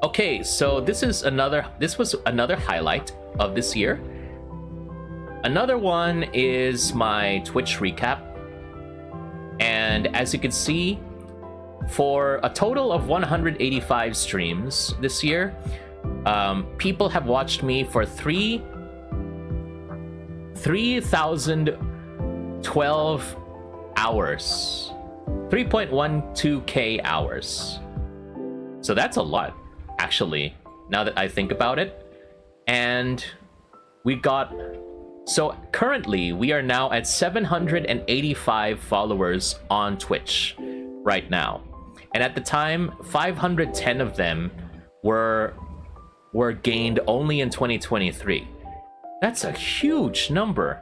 Okay, so this was another highlight of this year. Another one is my Twitch recap. And as you can see, for a total of 185 streams this year, people have watched me for 3,012 hours. 3.12k hours. So that's a lot, actually, now that I think about it. And we got... So currently, we are now at 785 followers on Twitch right now. And at the time, 510 of them were gained only in 2023. That's a huge number.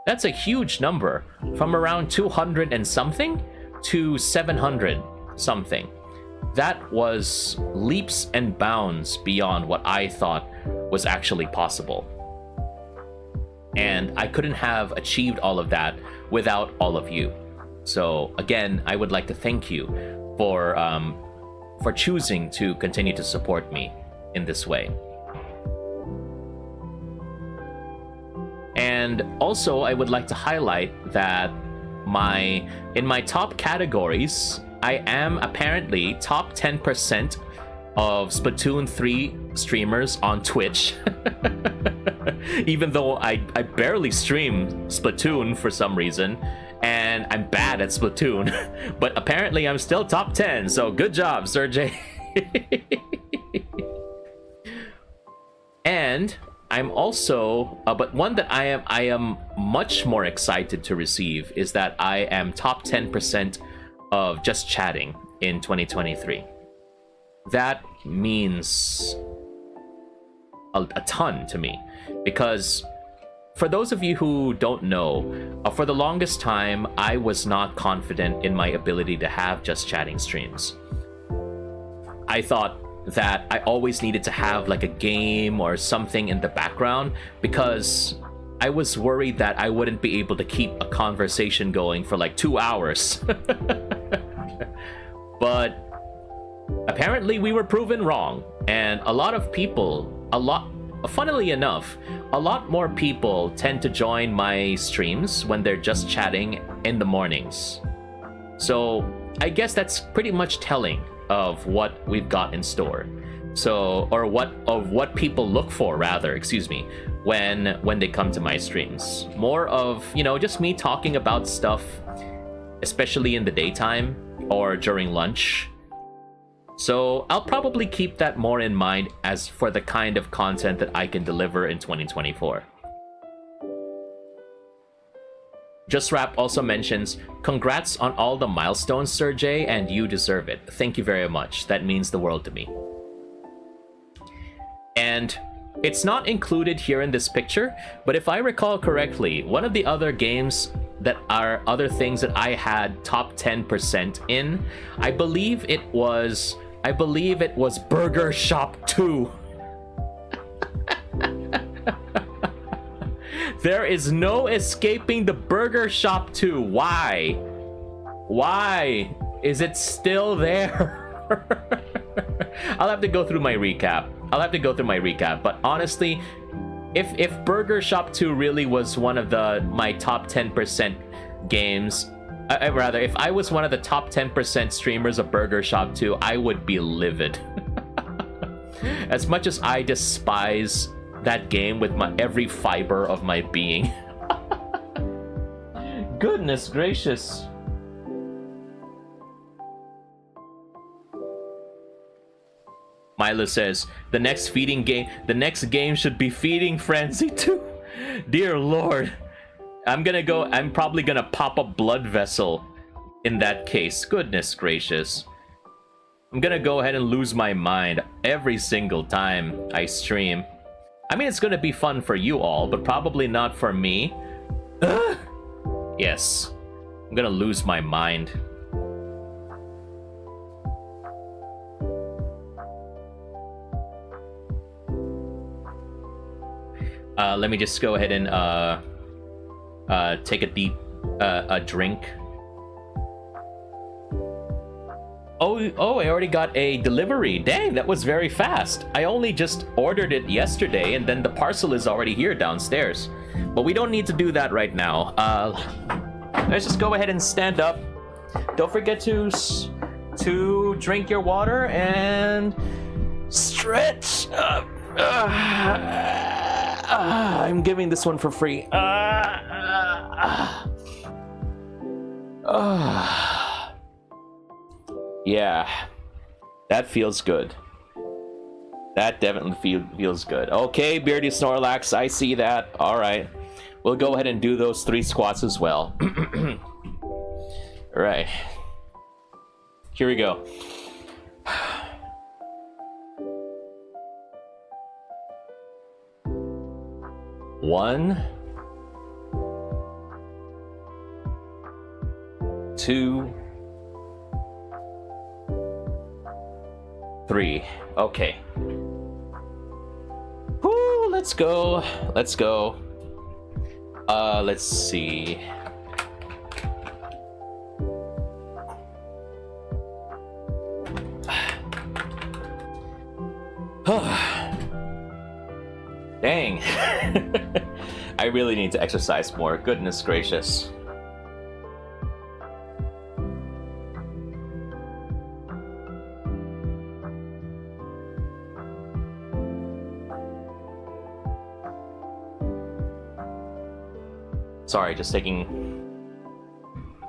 That's a huge number. From around 200 and something to 700 something. That was leaps and bounds beyond what I thought was actually possible. And I couldn't have achieved all of that without all of you. So again, I would like to thank you for choosing to continue to support me in this way. And also, I would like to highlight that in my top categories, I am apparently top 10% of Splatoon 3 streamers on Twitch. Even though I barely stream Splatoon for some reason, and I'm bad at Splatoon, but apparently I'm still top 10, so good job, Serjay. And I'm also, but one that I am much more excited to receive is that I am top 10% of Just Chatting in 2023. That means a ton to me, because for those of you who don't know, for the longest time, I was not confident in my ability to have Just Chatting streams. I thought that I always needed to have like a game or something in the background, because I was worried that I wouldn't be able to keep a conversation going for like 2 hours. But apparently we were proven wrong, and a lot of people, funnily enough, a lot more people tend to join my streams when they're just chatting in the mornings. So I guess that's pretty much telling of what we've got in store. So, or what people look for, rather, excuse me, when they come to my streams. More of, just me talking about stuff, especially in the daytime or during lunch. So I'll probably keep that more in mind as for the kind of content that I can deliver in 2024. Just Rap also mentions, congrats on all the milestones, Serjay, and you deserve it. Thank you very much. That means the world to me. And it's not included here in this picture, but if I recall correctly, one of the other games that are other things that I had top 10% in, I believe it was Burger Shop 2. There is no escaping the Burger Shop 2. Why? Why is it still there? I'll have to go through my recap. But honestly, if Burger Shop 2 really was one of my top 10% games, rather, if I was one of the top 10% streamers of Burger Shop 2, I would be livid. As much as I despise that game with every fiber of my being. Goodness gracious. Milo says, the next game should be Feeding Frenzy 2. Dear Lord. I'm probably gonna pop a blood vessel in that case. Goodness gracious. I'm gonna go ahead and lose my mind every single time I stream. I mean, it's gonna be fun for you all, but probably not for me. Yes. I'm gonna lose my mind. Let me just go ahead and take a deep drink. Oh, I already got a delivery. Dang, that was very fast. I only just ordered it yesterday, and then the parcel is already here downstairs. But we don't need to do that right now. Let's just go ahead and stand up. Don't forget to drink your water and stretch. I'm giving this one for free. Yeah, That feels good. That definitely feels good. Okay, Beardy Snorlax, I see that. All right. We'll go ahead and do those 3 squats as well. All right. Here we go. One, 2, 3. Okay. Woo, let's go. Let's go. Let's see. Dang. I really need to exercise more. Goodness gracious. Sorry, just taking...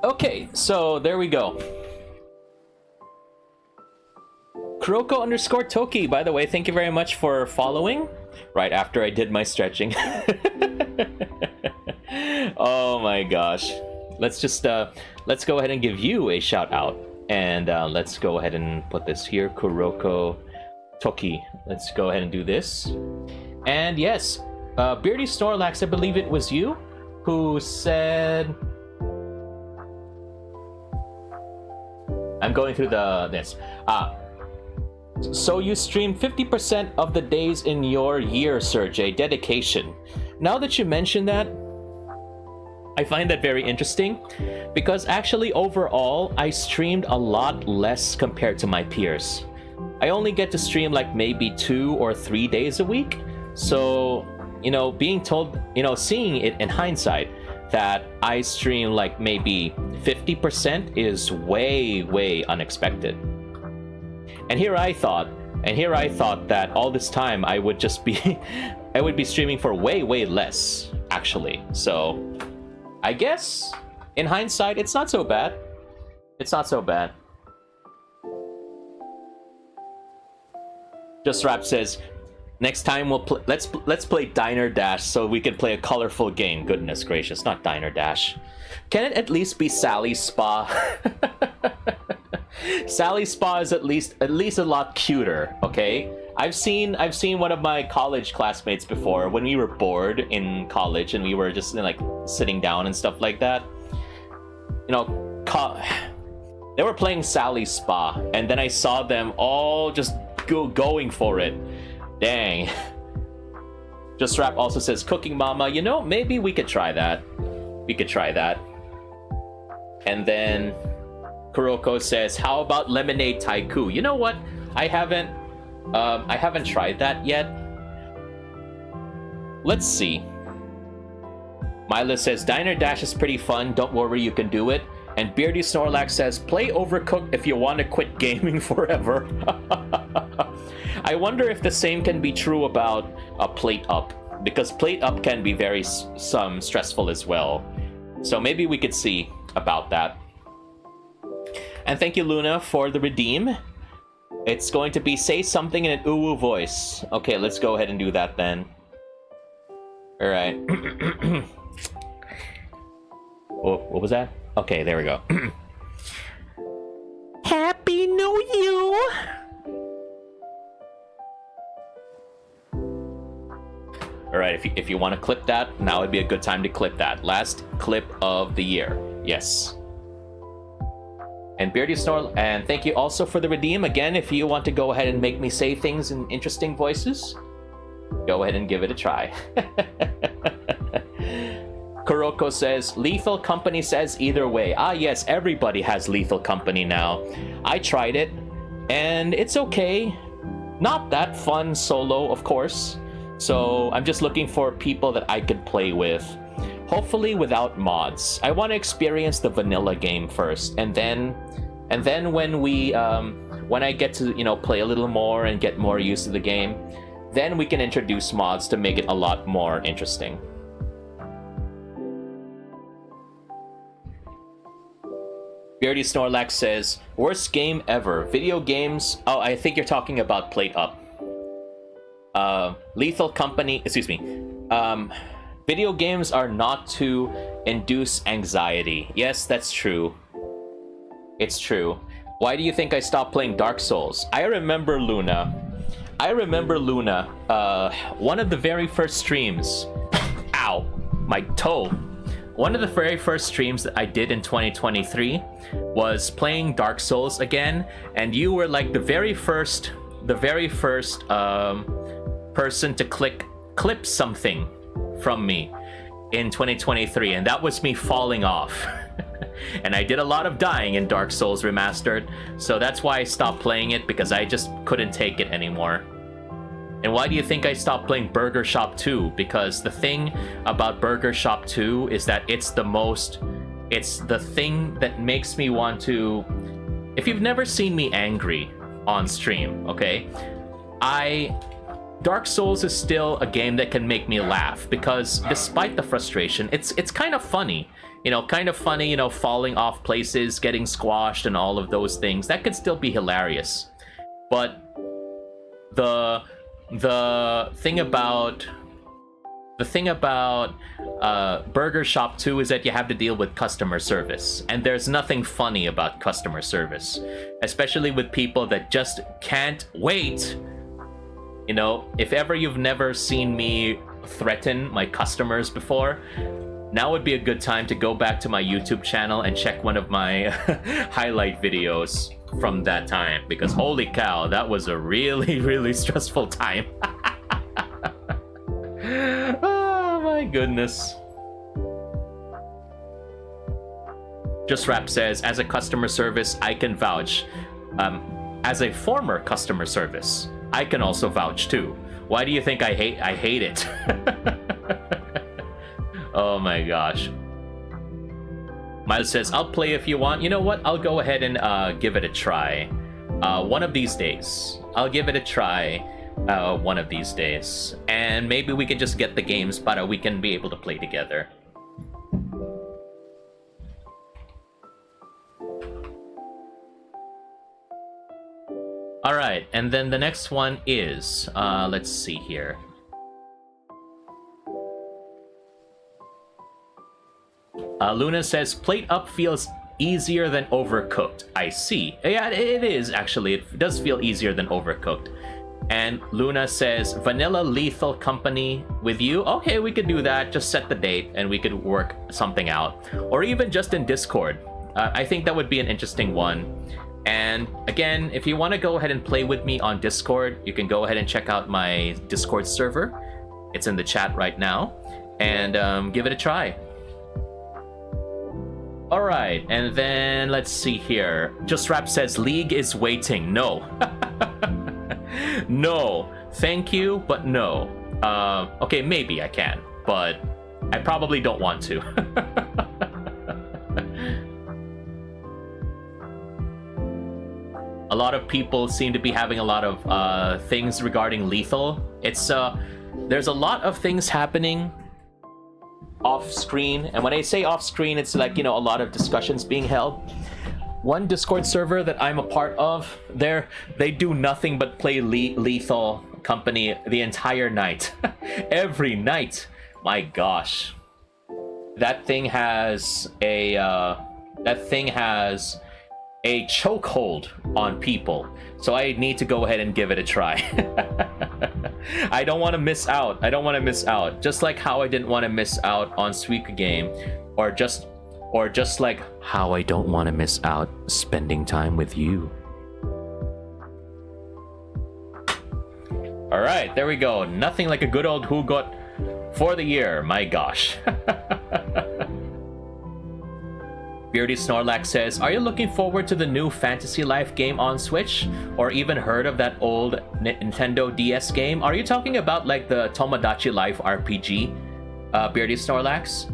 Okay, so there we go. Kuroko_Toki, by the way, thank you very much for following right after I did my stretching. Oh my gosh. Let's just, let's go ahead and give you a shout out. And let's go ahead and put this here, Kuroko_Toki. Let's go ahead and do this. And yes, Beardy Snorlax, I believe it was you who said... I'm going through this. So you stream 50% of the days in your year, Serjay. Dedication. Now that you mention that, I find that very interesting, because actually overall, I streamed a lot less compared to my peers. I only get to stream like maybe 2 or 3 days a week. So, you know, being told, you know, seeing it in hindsight, that I stream like maybe 50% is way unexpected. And here I thought that all this time I would just be I would be streaming for way less, actually. So I guess in hindsight it's not so bad. It's not so bad. Just Rap says, next time we'll let's play Diner Dash so we can play a colorful game. Goodness gracious, not Diner Dash. Can it at least be Sally's Spa? Sally's Spa is at least a lot cuter, okay? I've seen one of my college classmates before when we were bored in college and we were just like sitting down and stuff like that. You know, they were playing Sally's Spa, and then I saw them all just going for it. Dang. Just Rap also says, Cooking Mama, you know, maybe we could try that. We could try that. And then Kuroko says, how about Lemonade Taiku? You know what? I haven't tried that yet. Let's see. Mila says, Diner Dash is pretty fun. Don't worry, you can do it. And Beardy Snorlax says, play Overcooked if you want to quit gaming forever. I wonder if the same can be true about a Plate Up, because Plate Up can be very stressful as well. So maybe we could see about that. And thank you, Luna, for the redeem. It's going to be say something in an uwu voice. Okay, let's go ahead and do that then. All right. Oh, what was that? Okay, there we go. Happy New Year! All right, if you want to clip that, now would be a good time to clip that. Last clip of the year. Yes. And Beardy Snore, and thank you also for the redeem. Again, if you want to go ahead and make me say things in interesting voices, go ahead and give it a try. Kuroko says, Lethal Company says either way. Ah, yes, everybody has Lethal Company now. I tried it, and it's okay. Not that fun solo, of course. So I'm just looking for people that I could play with. Hopefully without mods. I want to experience the vanilla game first, and then when I get to, you know, play a little more and get more used to the game, then we can introduce mods to make it a lot more interesting. Beardy Snorlax says, worst game ever. Video games. Oh, I think you're talking about Plate Up. Lethal Company. Excuse me. Video games are not to induce anxiety. Yes, that's true. It's true. Why do you think I stopped playing Dark Souls? I remember Luna. One of the very first streams. Ow, my toe. One of the very first streams that I did in 2023 was playing Dark Souls again, and you were like the very first person to clip something from me in 2023, and that was me falling off. And I did a lot of dying in Dark Souls Remastered, so that's why I stopped playing it, because I just couldn't take it anymore. And why do you think I stopped playing Burger Shop 2? Because the thing about Burger Shop 2 is that it's the thing that makes me want to... If you've never seen me angry on stream, okay? Dark Souls is still a game that can make me laugh, because despite the frustration, it's kind of funny. You know, falling off places, getting squashed, and all of those things. That could still be hilarious. But the thing about Burger Shop 2 is that you have to deal with customer service, and there's nothing funny about customer service, especially with people that just can't wait. You know, if ever you've never seen me threaten my customers before, now would be a good time to go back to my YouTube channel and check one of my highlight videos from that time, because holy cow, that was a really, really stressful time. Oh my goodness. Just Rap says, as a customer service, I can vouch. As a former customer service, I can also vouch too. Why do you think I hate it? Oh my gosh. Miles says, I'll play if you want. You know what? I'll go ahead and give it a try. One of these days. I'll give it a try one of these days. And maybe we can just get the games, but we can be able to play together. Alright, and then the next one is, let's see here. Luna says, Plate Up feels easier than Overcooked. I see. Yeah, it is actually. It does feel easier than Overcooked. And Luna says, Vanilla Lethal Company with you? Okay, we could do that. Just set the date and we could work something out. Or even just in Discord. I think that would be an interesting one. And again, if you want to go ahead and play with me on Discord, you can go ahead and check out my Discord server. It's in the chat right now. And give it a try. Alright, and then let's see here. Just Rap says, League is waiting. No. No. Thank you, but no. Okay, maybe I can, but I probably don't want to. A lot of people seem to be having a lot of things regarding Lethal. It's there's a lot of things happening off screen, and when I say off screen, it's like, you know, a lot of discussions being held. One Discord server that I'm a part of, they do nothing but play Lethal Company the entire night. Every night. My gosh. That thing has a chokehold on people. So I need to go ahead and give it a try. I don't want to miss out. Just like how I didn't want to miss out on Suika Game, or just like how I don't want to miss out spending time with you. All right, there we go. Nothing like a good old Who Got for the year. My gosh. Beardy Snorlax says, are you looking forward to the new Fantasy Life game on Switch? Or even heard of that old Nintendo DS game? Are you talking about like the Tomodachi Life RPG, Beardy Snorlax?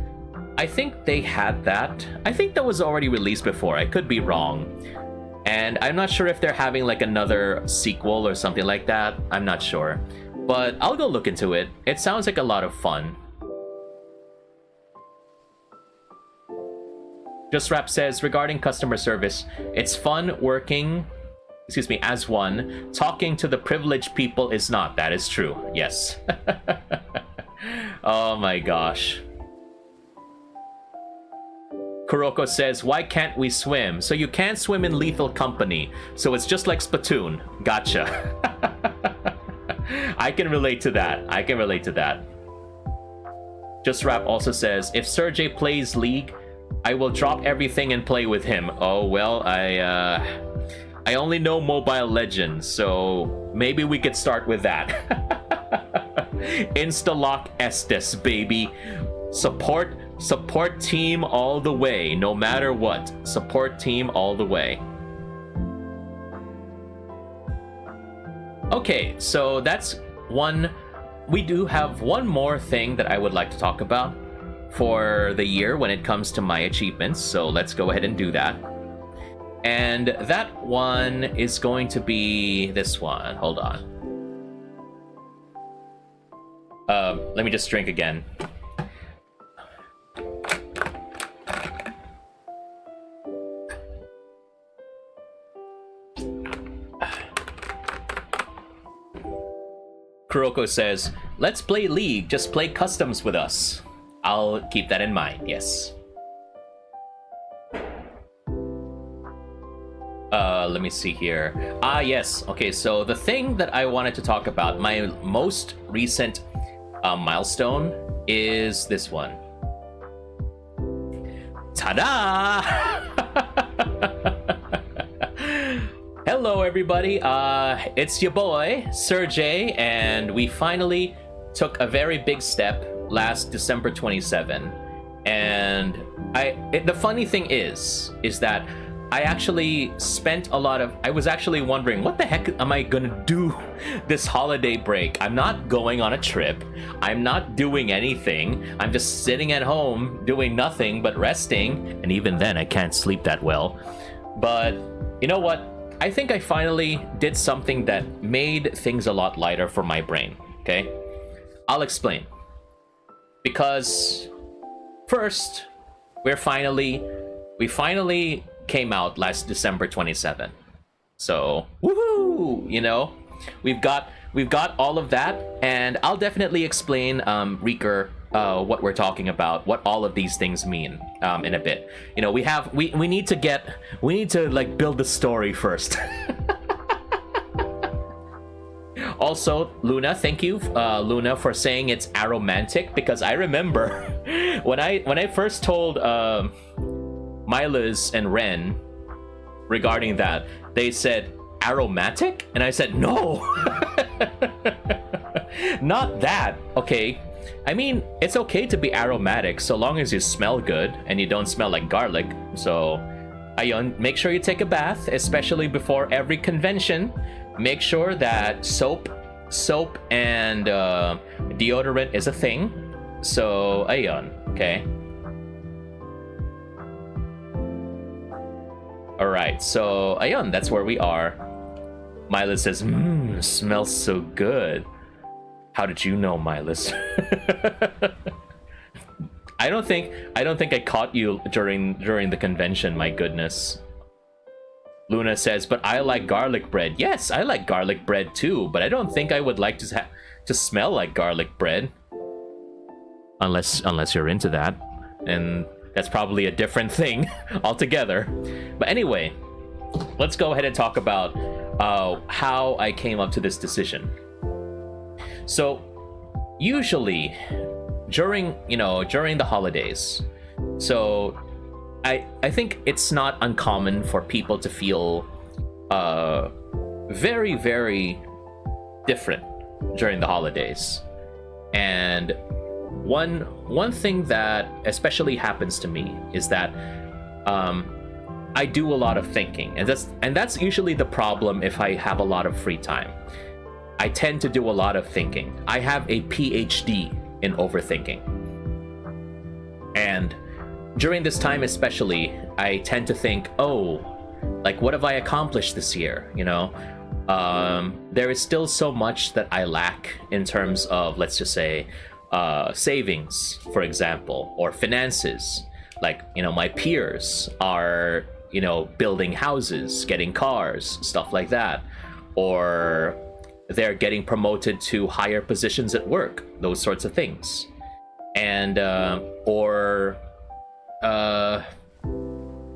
I think they had that. I think that was already released before. I could be wrong. And I'm not sure if they're having like another sequel or something like that. I'm not sure. But I'll go look into it. It sounds like a lot of fun. Just Rap says, regarding customer service, it's fun working, excuse me, as one. Talking to the privileged people is not. That is true. Yes. Oh my gosh. Kuroko says, why can't we swim? So you can't swim in Lethal Company. So it's just like Splatoon. Gotcha. I can relate to that. I can relate to that. Just Rap also says, if Serjay plays League, I will drop everything and play with him. Oh, well, I only know Mobile Legends, so maybe we could start with that. Instalock Estes, baby. Support team all the way, no matter what. Support team all the way. Okay, so that's one. We do have one more thing that I would like to talk about for the year when it comes to my achievements, so let's go ahead and do that. And that one is going to be this one. Hold on. Let me just drink again. Kuroko says, let's play League, just play customs with us. I'll keep that in mind, yes. Let me see here. Ah, yes. Okay, so the thing that I wanted to talk about, my most recent milestone is this one. Ta-da! Hello, everybody. It's your boy, Serjay, and we finally took a very big step last December 27. And the funny thing is that I actually spent a lot of... I was actually wondering, what the heck am I gonna do this holiday break? I'm not going on a trip. I'm not doing anything. I'm just sitting at home doing nothing but resting. And even then, I can't sleep that well. But you know what? I think I finally did something that made things a lot lighter for my brain, okay? I'll explain. Because first, we finally came out last December 27. So, woohoo! You know, we've got all of that, and I'll definitely explain, Reeker, what we're talking about, what all of these things mean, in a bit. You know, we need to like build the story first. Also, Luna, thank you, Luna, for saying it's aromantic, because I remember when I first told Milas and Ren regarding that, they said aromatic, and I said no. Not that. Okay, I mean, it's okay to be aromatic so long as you smell good and you don't smell like garlic. So ayun, make sure you take a bath, especially before every convention. Make sure that soap and deodorant is a thing. So ayun, okay. Alright, so ayun, that's where we are. Milas says, smells so good. How did you know, Milas? I don't think I caught you during the convention, my goodness. Luna says, but I like garlic bread. Yes, I like garlic bread too, but I don't think I would like to smell like garlic bread. Unless you're into that. And that's probably a different thing altogether. But anyway, let's go ahead and talk about how I came up to this decision. So usually during the holidays, so I think it's not uncommon for people to feel very, very different during the holidays. And one thing that especially happens to me is that I do a lot of thinking, and that's usually the problem if I have a lot of free time. I tend to do a lot of thinking. I have a PhD in overthinking. And during this time especially, I tend to think, oh, like, what have I accomplished this year? You know, there is still so much that I lack in terms of, let's just say, savings, for example, or finances, like, you know, my peers are, you know, building houses, getting cars, stuff like that, or they're getting promoted to higher positions at work, those sorts of things. And or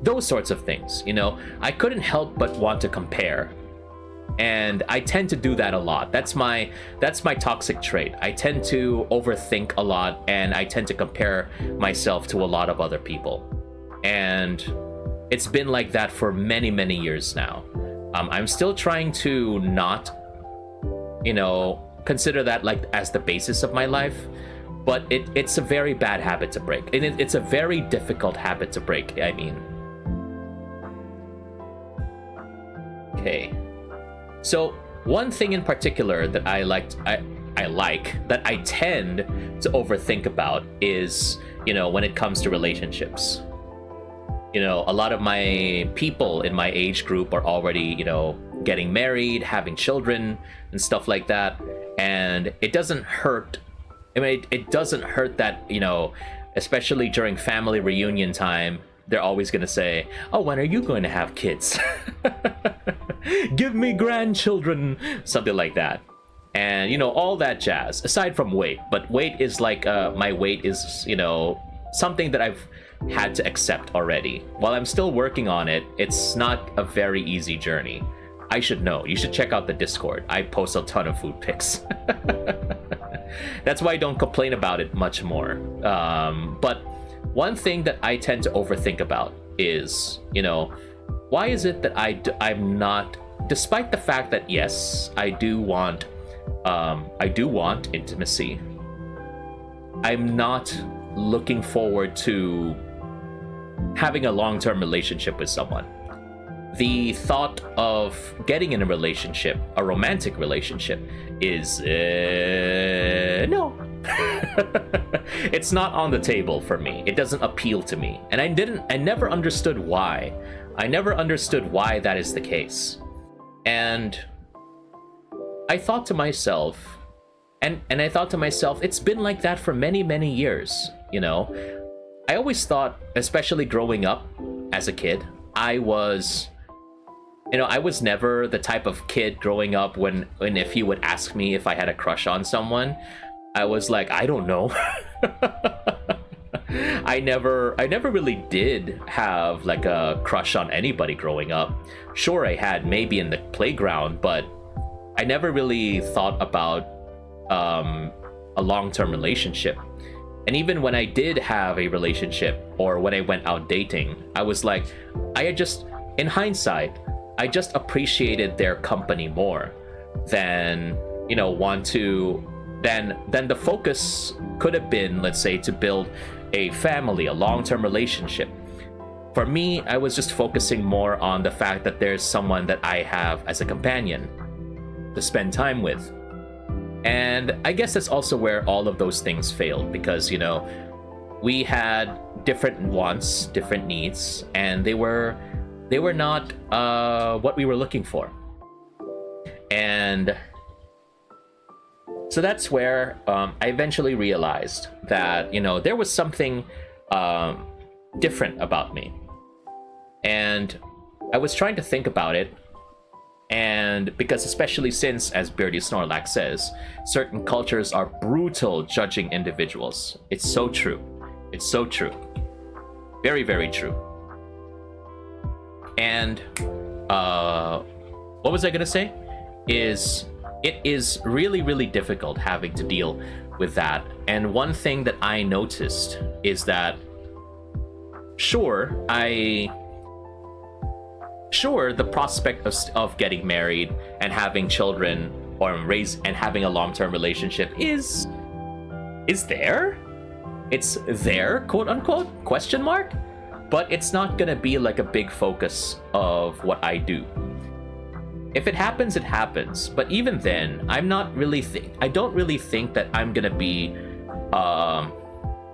those sorts of things, you know. I couldn't help but want to compare, and I tend to do that a lot. That's my toxic trait. I tend to overthink a lot, and I tend to compare myself to a lot of other people, and it's been like that for many years now. I'm still trying to not, you know, consider that like as the basis of my life, but it's a very bad habit to break, and it's a very difficult habit to break, I mean. Okay, so one thing in particular that I like that I tend to overthink about is, you know, when it comes to relationships. You know, a lot of my people in my age group are already, you know, getting married, having children and stuff like that, and it doesn't hurt. I mean, it doesn't hurt that, you know, especially during family reunion time, they're always going to say, oh, when are you going to have kids? Give me grandchildren, something like that. And, you know, all that jazz, aside from weight. But weight is like, my weight is, you know, something that I've had to accept already. While I'm still working on it, it's not a very easy journey. I should know. You should check out the Discord. I post a ton of food pics. That's why I don't complain about it much more. But one thing that I tend to overthink about is, you know, why is it that I'm not, despite the fact that yes, I do want intimacy, I'm not looking forward to having a long-term relationship with someone. The thought of getting in a relationship, a romantic relationship, is no. It's not on the table for me. It doesn't appeal to me, and I never understood why. I never understood why that is the case. And I thought to myself, and I thought to myself, it's been like that for many years, you know. I always thought, especially growing up as a kid, I was never the type of kid growing up when if you would ask me if I had a crush on someone, I was like, I don't know. I never really did have like a crush on anybody growing up. Sure, I had maybe in the playground, but I never really thought about a long-term relationship. And even when I did have a relationship, or when I went out dating, I was like, in hindsight, I just appreciated their company more than, you know, then the focus could have been, let's say, to build a family, a long-term relationship. For me, I was just focusing more on the fact that there's someone that I have as a companion to spend time with. And I guess that's also where all of those things failed, because, you know, we had different wants, different needs, and they were not what we were looking for. And so that's where I eventually realized that, you know, there was something different about me. And I was trying to think about it. And because, especially since, as Beardy Snorlax says, certain cultures are brutal judging individuals. It's so true. It's so true. Very true. And what was I gonna say? It is really difficult having to deal with that. And one thing that I noticed is that sure, the prospect of getting married and having children and having a long-term relationship is there. It's there, quote unquote, question mark. But it's not gonna be like a big focus of what I do. If it happens, it happens. But even then, I don't really think that I'm gonna be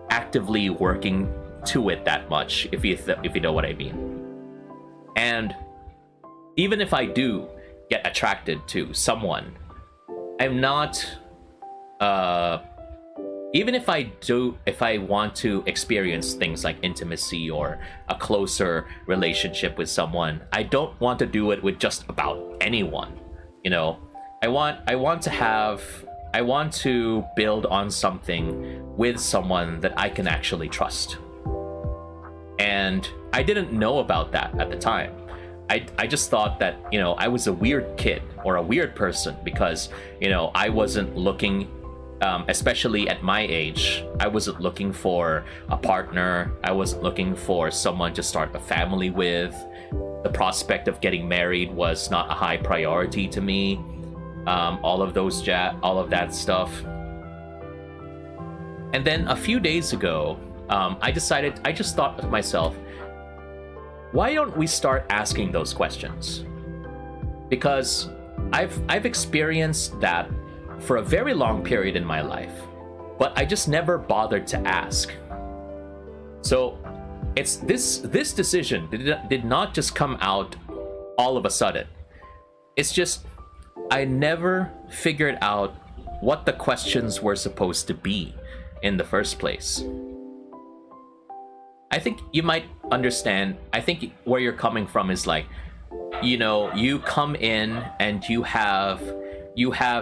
actively working to it that much, if you know what I mean. And even if I do get attracted to someone, I'm not even if I want to experience things like intimacy or a closer relationship with someone, I don't want to do it with just about anyone. You know, I want to build on something with someone that I can actually trust. And I didn't know about that at the time. I just thought that, you know, I was a weird kid or a weird person because, you know, I wasn't looking, especially at my age, I wasn't looking for a partner. I wasn't looking for someone to start a family with. The prospect of getting married was not a high priority to me. All of that stuff. And then a few days ago, I just thought to myself, why don't we start asking those questions? Because I've experienced that for a very long period in my life, but I just never bothered to ask. So it's this decision did not just come out all of a sudden. It's just I never figured out what the questions were supposed to be in the first place. I think you might understand. I think where you're coming from is like, you know, you come in and you have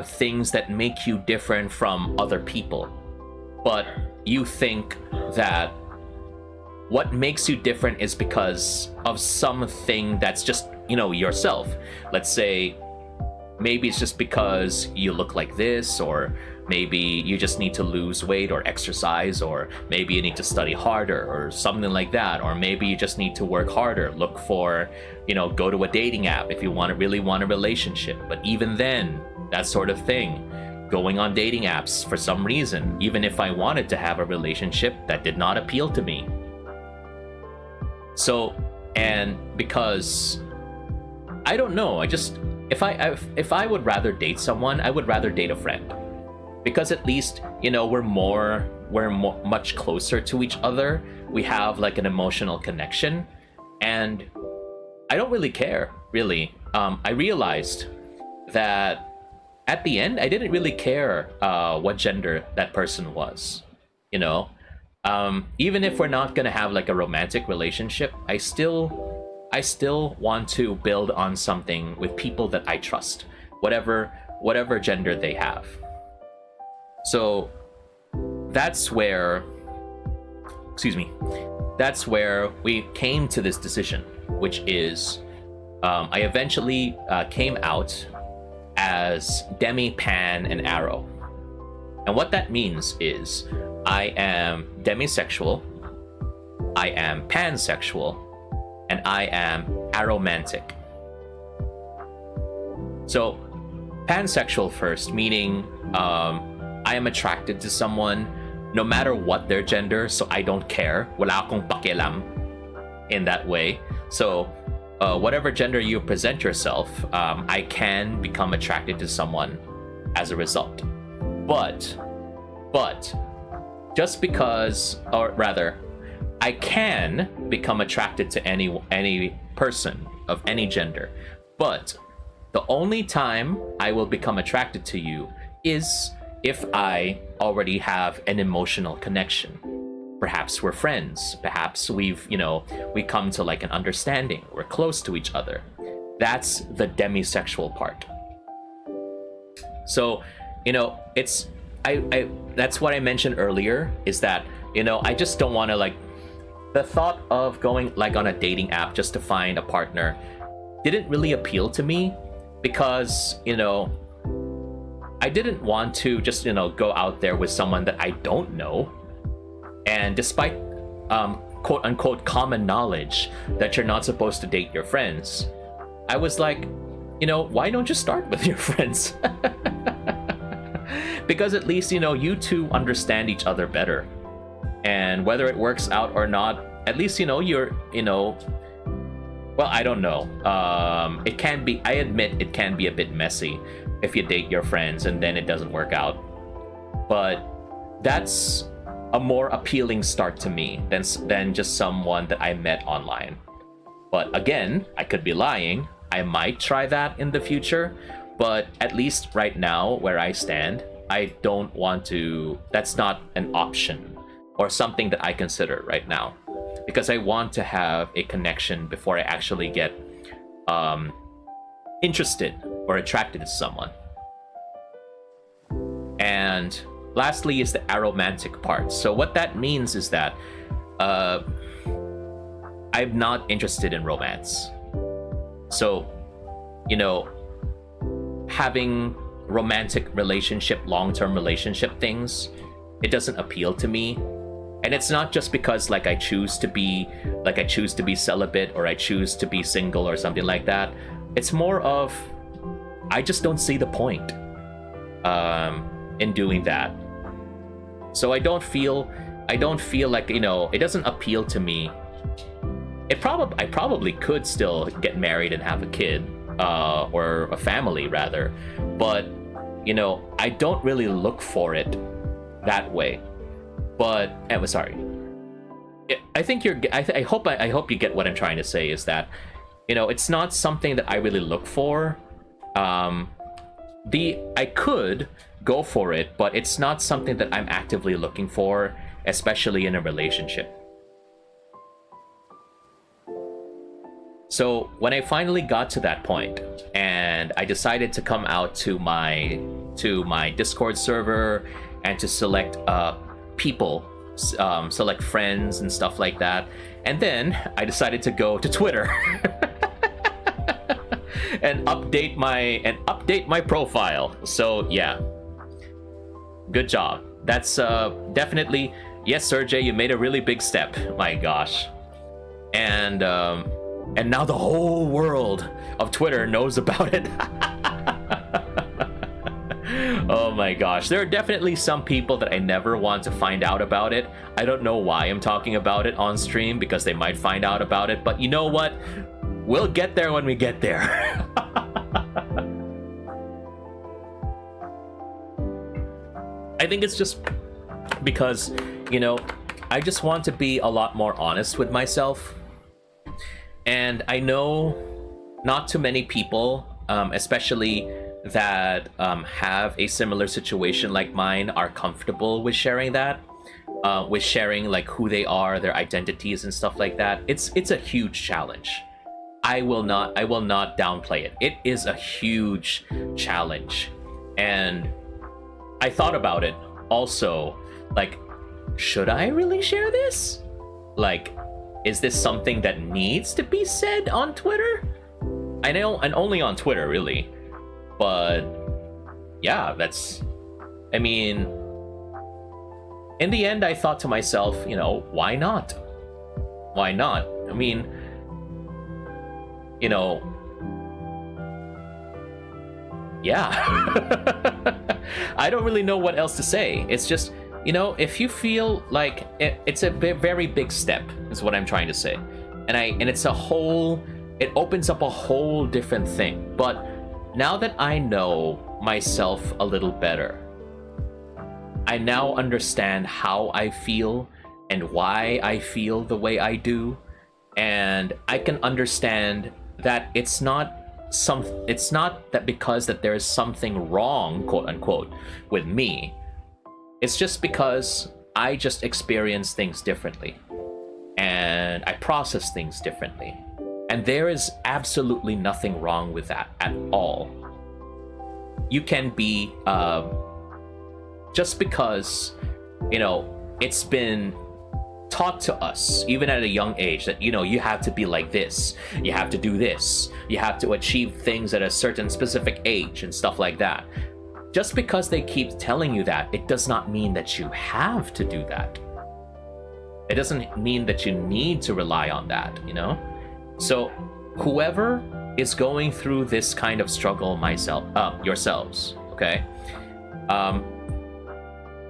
things that make you different from other people, but you think that what makes you different is because of something that's just, you know, yourself. Let's say maybe it's just because you look like this, or maybe you just need to lose weight or exercise, or maybe you need to study harder or something like that, or maybe you just need to work harder, look for, you know, go to a dating app if you really want a relationship. But even then, that sort of thing, going on dating apps for some reason, even if I wanted to have a relationship, that did not appeal to me. So, and because I don't know, if I would rather date someone, I would rather date a friend. Because at least, you know, we're much closer to each other. We have like an emotional connection, and I don't really care, really. I realized that at the end, I didn't really care what gender that person was, you know. Even if we're not gonna have like a romantic relationship, I still want to build on something with people that I trust, whatever gender they have. So that's where we came to this decision, which is I eventually came out as demi, pan, and aro. And what that means is I am demisexual, I am pansexual, and I am aromantic. So pansexual first, meaning I am attracted to someone no matter what their gender, so I don't care. Wala akong pakialam in that way. So whatever gender you present yourself, I can become attracted to someone as a result. But just because, or rather, I can become attracted to any person of any gender, but the only time I will become attracted to you is if I already have an emotional connection. Perhaps we're friends, perhaps we come to like an understanding, we're close to each other. That's the demisexual part. So, you know, it's that's what I mentioned earlier, is that, you know, I just don't want to, like, the thought of going like on a dating app just to find a partner didn't really appeal to me, because, you know, I didn't want to just, you know, go out there with someone that I don't know. And despite quote unquote common knowledge that you're not supposed to date your friends, I was like, you know, why don't you start with your friends? Because at least, you know, you two understand each other better. And whether it works out or not, at least, you know, you're, you know, well, I don't know. It can be, I admit it can be a bit messy if you date your friends and then it doesn't work out. But that's a more appealing start to me than just someone that I met online. But again, I could be lying. I might try that in the future, but at least right now where I stand, I don't want to, that's not an option or something that I consider right now, because I want to have a connection before I actually get interested or attracted to someone. And lastly is the aromantic part. So what that means is that I'm not interested in romance. So, you know, having romantic relationship, long-term relationship things, it doesn't appeal to me. And it's not just because like I choose to be celibate, or I choose to be single or something like that. It's more of, I just don't see the point in doing that. So I don't feel like, you know, it doesn't appeal to me. I probably could still get married and have a kid, or a family rather, but you know, I don't really look for it that way. But sorry, I think I hope you get what I'm trying to say, is that, you know, it's not something that I really look for. I could go for it, but it's not something that I'm actively looking for, especially in a relationship. So when I finally got to that point and I decided to come out to my Discord server and to select people, select friends and stuff like that, and then I decided to go to Twitter and update my profile. So yeah, good job. That's definitely, yes, Serjay, you made a really big step. My gosh. And now the whole world of Twitter knows about it. Oh my gosh. There are definitely some people that I never want to find out about it. I don't know why I'm talking about it on stream, because they might find out about it. But you know what? We'll get there when we get there. I think it's just because, you know, I just want to be a lot more honest with myself. And I know not too many people, especially that have a similar situation like mine, are comfortable with sharing that, with sharing like who they are, their identities and stuff like that. It's a huge challenge. I will not downplay it. It is a huge challenge. And I thought about it also, like, should I really share this? Like, is this something that needs to be said on Twitter? I know, and only on Twitter, really. But yeah, I mean, in the end, I thought to myself, you know, why not? Why not? I mean, you know, yeah. I don't really know what else to say. It's just, you know, if you feel like it's a very big step, is what I'm trying to say, and it opens up a whole different thing. But now that I know myself a little better, I now understand how I feel and why I feel the way I do, and I can understand that it's not that because that there is something wrong, quote unquote, with me. It's just because I just experience things differently, and I process things differently. And there is absolutely nothing wrong with that at all. You can be, just because, you know, it's been taught to us, even at a young age, that, you know, you have to be like this, you have to do this, you have to achieve things at a certain specific age and stuff like that. Just because they keep telling you that, it does not mean that you have to do that. It doesn't mean that you need to rely on that, you know? So whoever is going through this kind of struggle, yourselves, okay?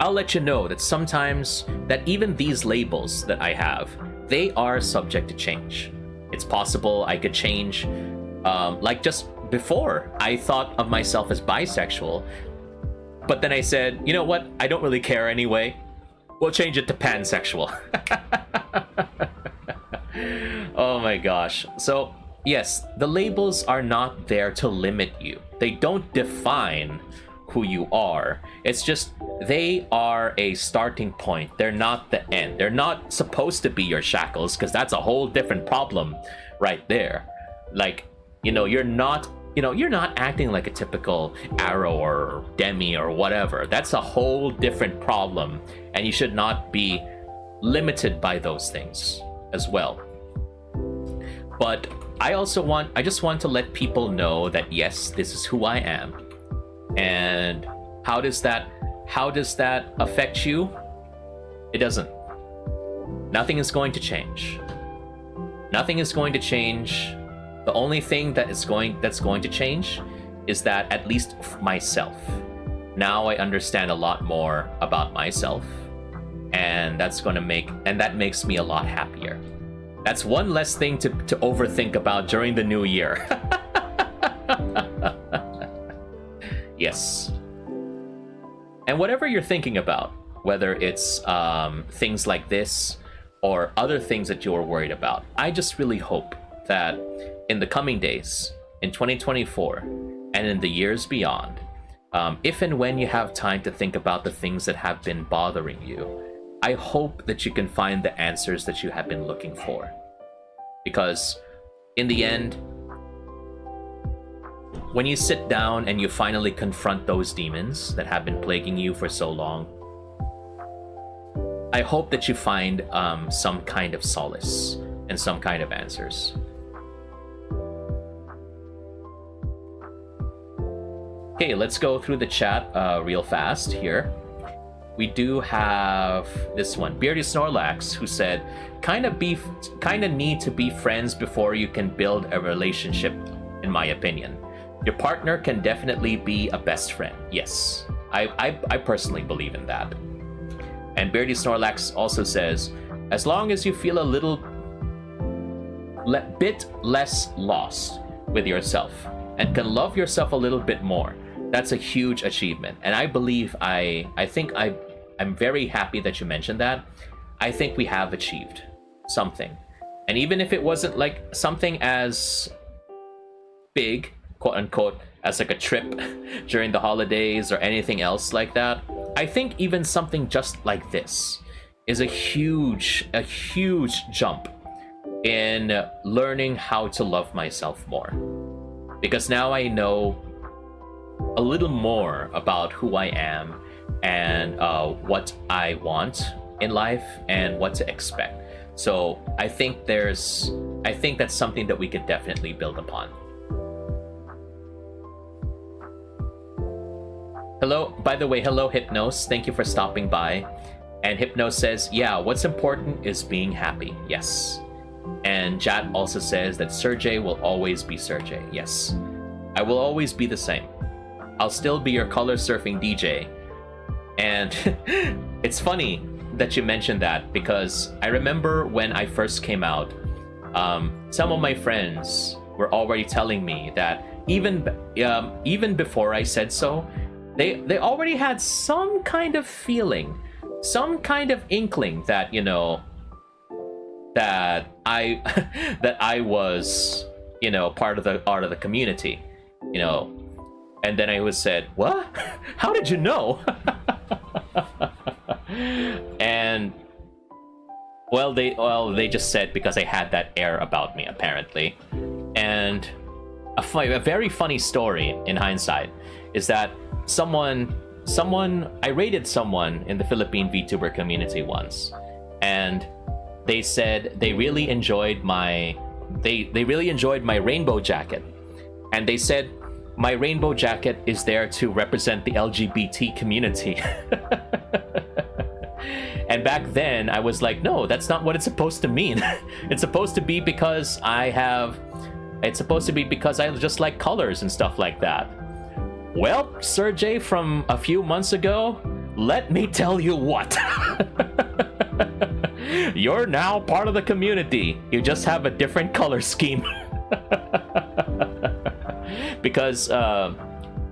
I'll let you know that sometimes that even these labels that I have, they are subject to change. It's possible I could change, like just before I thought of myself as bisexual, but then I said, you know what? I don't really care anyway. We'll change it to pansexual. Oh my gosh. So yes, the labels are not there to limit you. They don't define who you are. It's just they are a starting point. They're not the end. They're not supposed to be your shackles, because that's a whole different problem right there. Like, you're not acting like a typical Arrow or Demi or whatever. That's a whole different problem, and you should not be limited by those things as well. But I just want to let people know that yes, this is who I am. And how does that affect you? It doesn't. Nothing is going to change. Nothing is going to change. The only thing that's going to change is that, at least myself, now I understand a lot more about myself, and that makes me a lot happier. That's one less thing to overthink about during the new year. Yes. And whatever you're thinking about, whether it's things like this or other things that you're worried about, I just really hope that in the coming days, in 2024, and in the years beyond, if and when you have time to think about the things that have been bothering you, I hope that you can find the answers that you have been looking for. Because in the end, when you sit down and you finally confront those demons that have been plaguing you for so long, I hope that you find some kind of solace and some kind of answers. Okay, let's go through the chat real fast here. We do have this one, Beardy Snorlax, who said, kind of need to be friends before you can build a relationship, in my opinion. Your partner can definitely be a best friend. Yes, I personally believe in that. And Beardy Snorlax also says, as long as you feel a little bit less lost with yourself and can love yourself a little bit more, that's a huge achievement. And I believe I'm very happy that you mentioned that. I think we have achieved something. And even if it wasn't like something as big, quote unquote, as like a trip during the holidays or anything else like that, I think even something just like this is a huge jump in learning how to love myself more. Because now I know a little more about who I am and what I want in life and what to expect. So I think that's something that we could definitely build upon. Hello, by the way, hello Hypnos, thank you for stopping by. And Hypnos says, yeah, what's important is being happy. Yes. And Jat also says that Serjay will always be Serjay. Yes, I will always be the same. I'll still be your color surfing DJ. And it's funny that you mentioned that, because I remember when I first came out, some of my friends were already telling me that even before I said so, they already had some kind of feeling, some kind of inkling that, that I was, part of the community, and then I was said, what? How did you know? And they just said because I had that air about me, apparently. And a very funny story in hindsight is that I rated someone in the Philippine VTuber community once, and they said they really enjoyed my rainbow jacket, and they said my rainbow jacket is there to represent the LGBT community. And back then I was like, no, that's not what it's supposed to mean. It's supposed to be because I just like colors and stuff like that. Well, Serjay, from a few months ago, let me tell you what. You're now part of the community. You just have a different color scheme. Because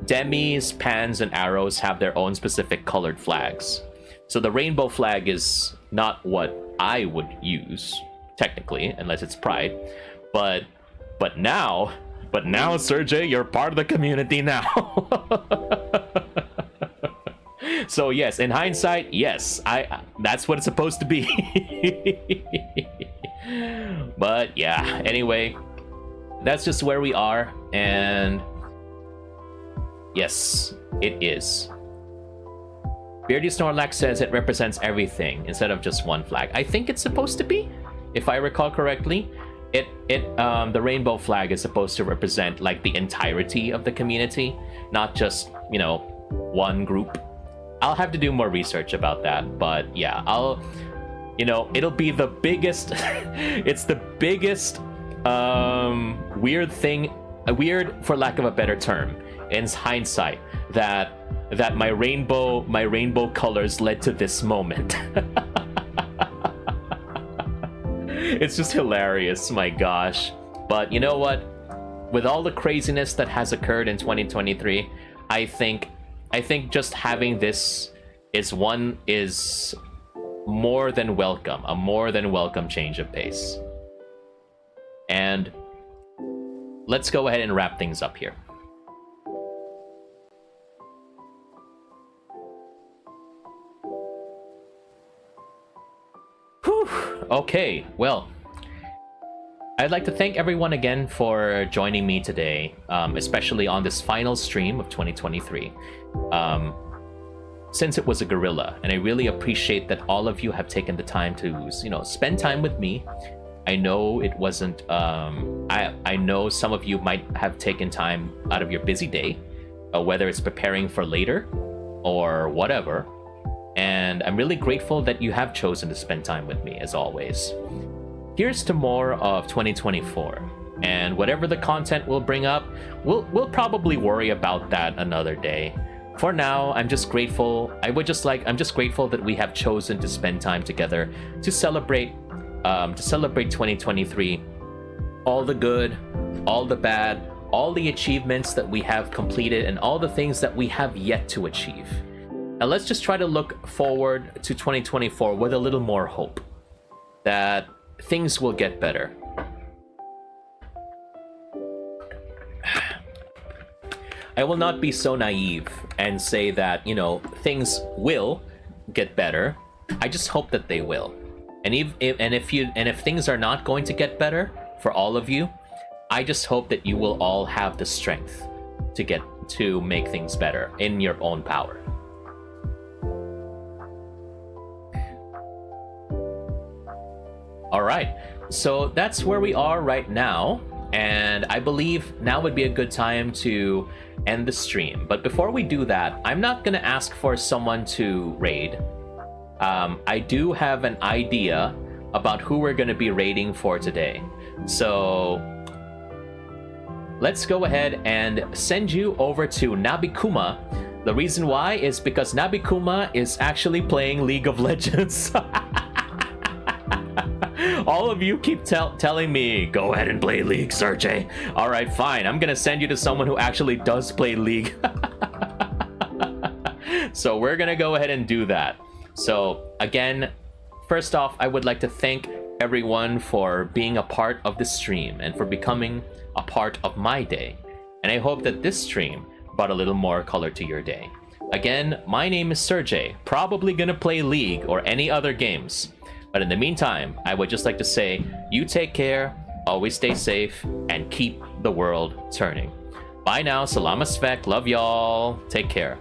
Demis, Pans, and Arrows have their own specific colored flags. So the rainbow flag is not what I would use, technically, unless it's Pride. But now, Serjay, you're part of the community now. So yes, in hindsight, yes, that's what it's supposed to be. But yeah, anyway, that's just where we are, and yes, it is. Beardy Snorlax says it represents everything instead of just one flag. I think it's supposed to be, if I recall correctly. The rainbow flag is supposed to represent like the entirety of the community, not just, you know, one group. I'll have to do more research about that, but yeah, it'll be the biggest it's the biggest weird thing, weird for lack of a better term, in hindsight, that my rainbow colors led to this moment. It's just hilarious, my gosh. But you know what? With all the craziness that has occurred in 2023, I think just having this is more than welcome, a more than welcome change of pace. And let's go ahead and wrap things up here. Whew. Okay, well, I'd like to thank everyone again for joining me today, especially on this final stream of 2023. Since it was a guerrilla, and I really appreciate that all of you have taken the time to, you know, spend time with me. I know it wasn't, I know some of you might have taken time out of your busy day, whether it's preparing for later or whatever. And I'm really grateful that you have chosen to spend time with me, as always. Here's to more of 2024, and whatever the content will bring up, we'll probably worry about that another day. For now, I'm just grateful. I'm just grateful that we have chosen to spend time together to celebrate 2023, all the good, all the bad, all the achievements that we have completed, and all the things that we have yet to achieve. Now let's just try to look forward to 2024 with a little more hope that things will get better. I will not be so naive and say that, you know, things will get better. I just hope that they will. And if things are not going to get better for all of you, I just hope that you will all have the strength to make things better in your own power. All right, so that's where we are right now, and I believe now would be a good time to end the stream. But before we do that, I'm not gonna ask for someone to raid. I do have an idea about who we're gonna be raiding for today. So let's go ahead and send you over to Nabikuma. The reason why is because Nabikuma is actually playing League of Legends. All of you keep telling me, go ahead and play League, Serjay. All right, fine. I'm gonna send you to someone who actually does play League. So we're gonna go ahead and do that. So again, first off, I would like to thank everyone for being a part of the stream and for becoming a part of my day. And I hope that this stream brought a little more color to your day. Again, my name is Serjay, probably gonna play League or any other games. But in the meantime, I would just like to say, you take care, always stay safe, and keep the world turning. Bye now, Salamas Svek, love y'all, take care.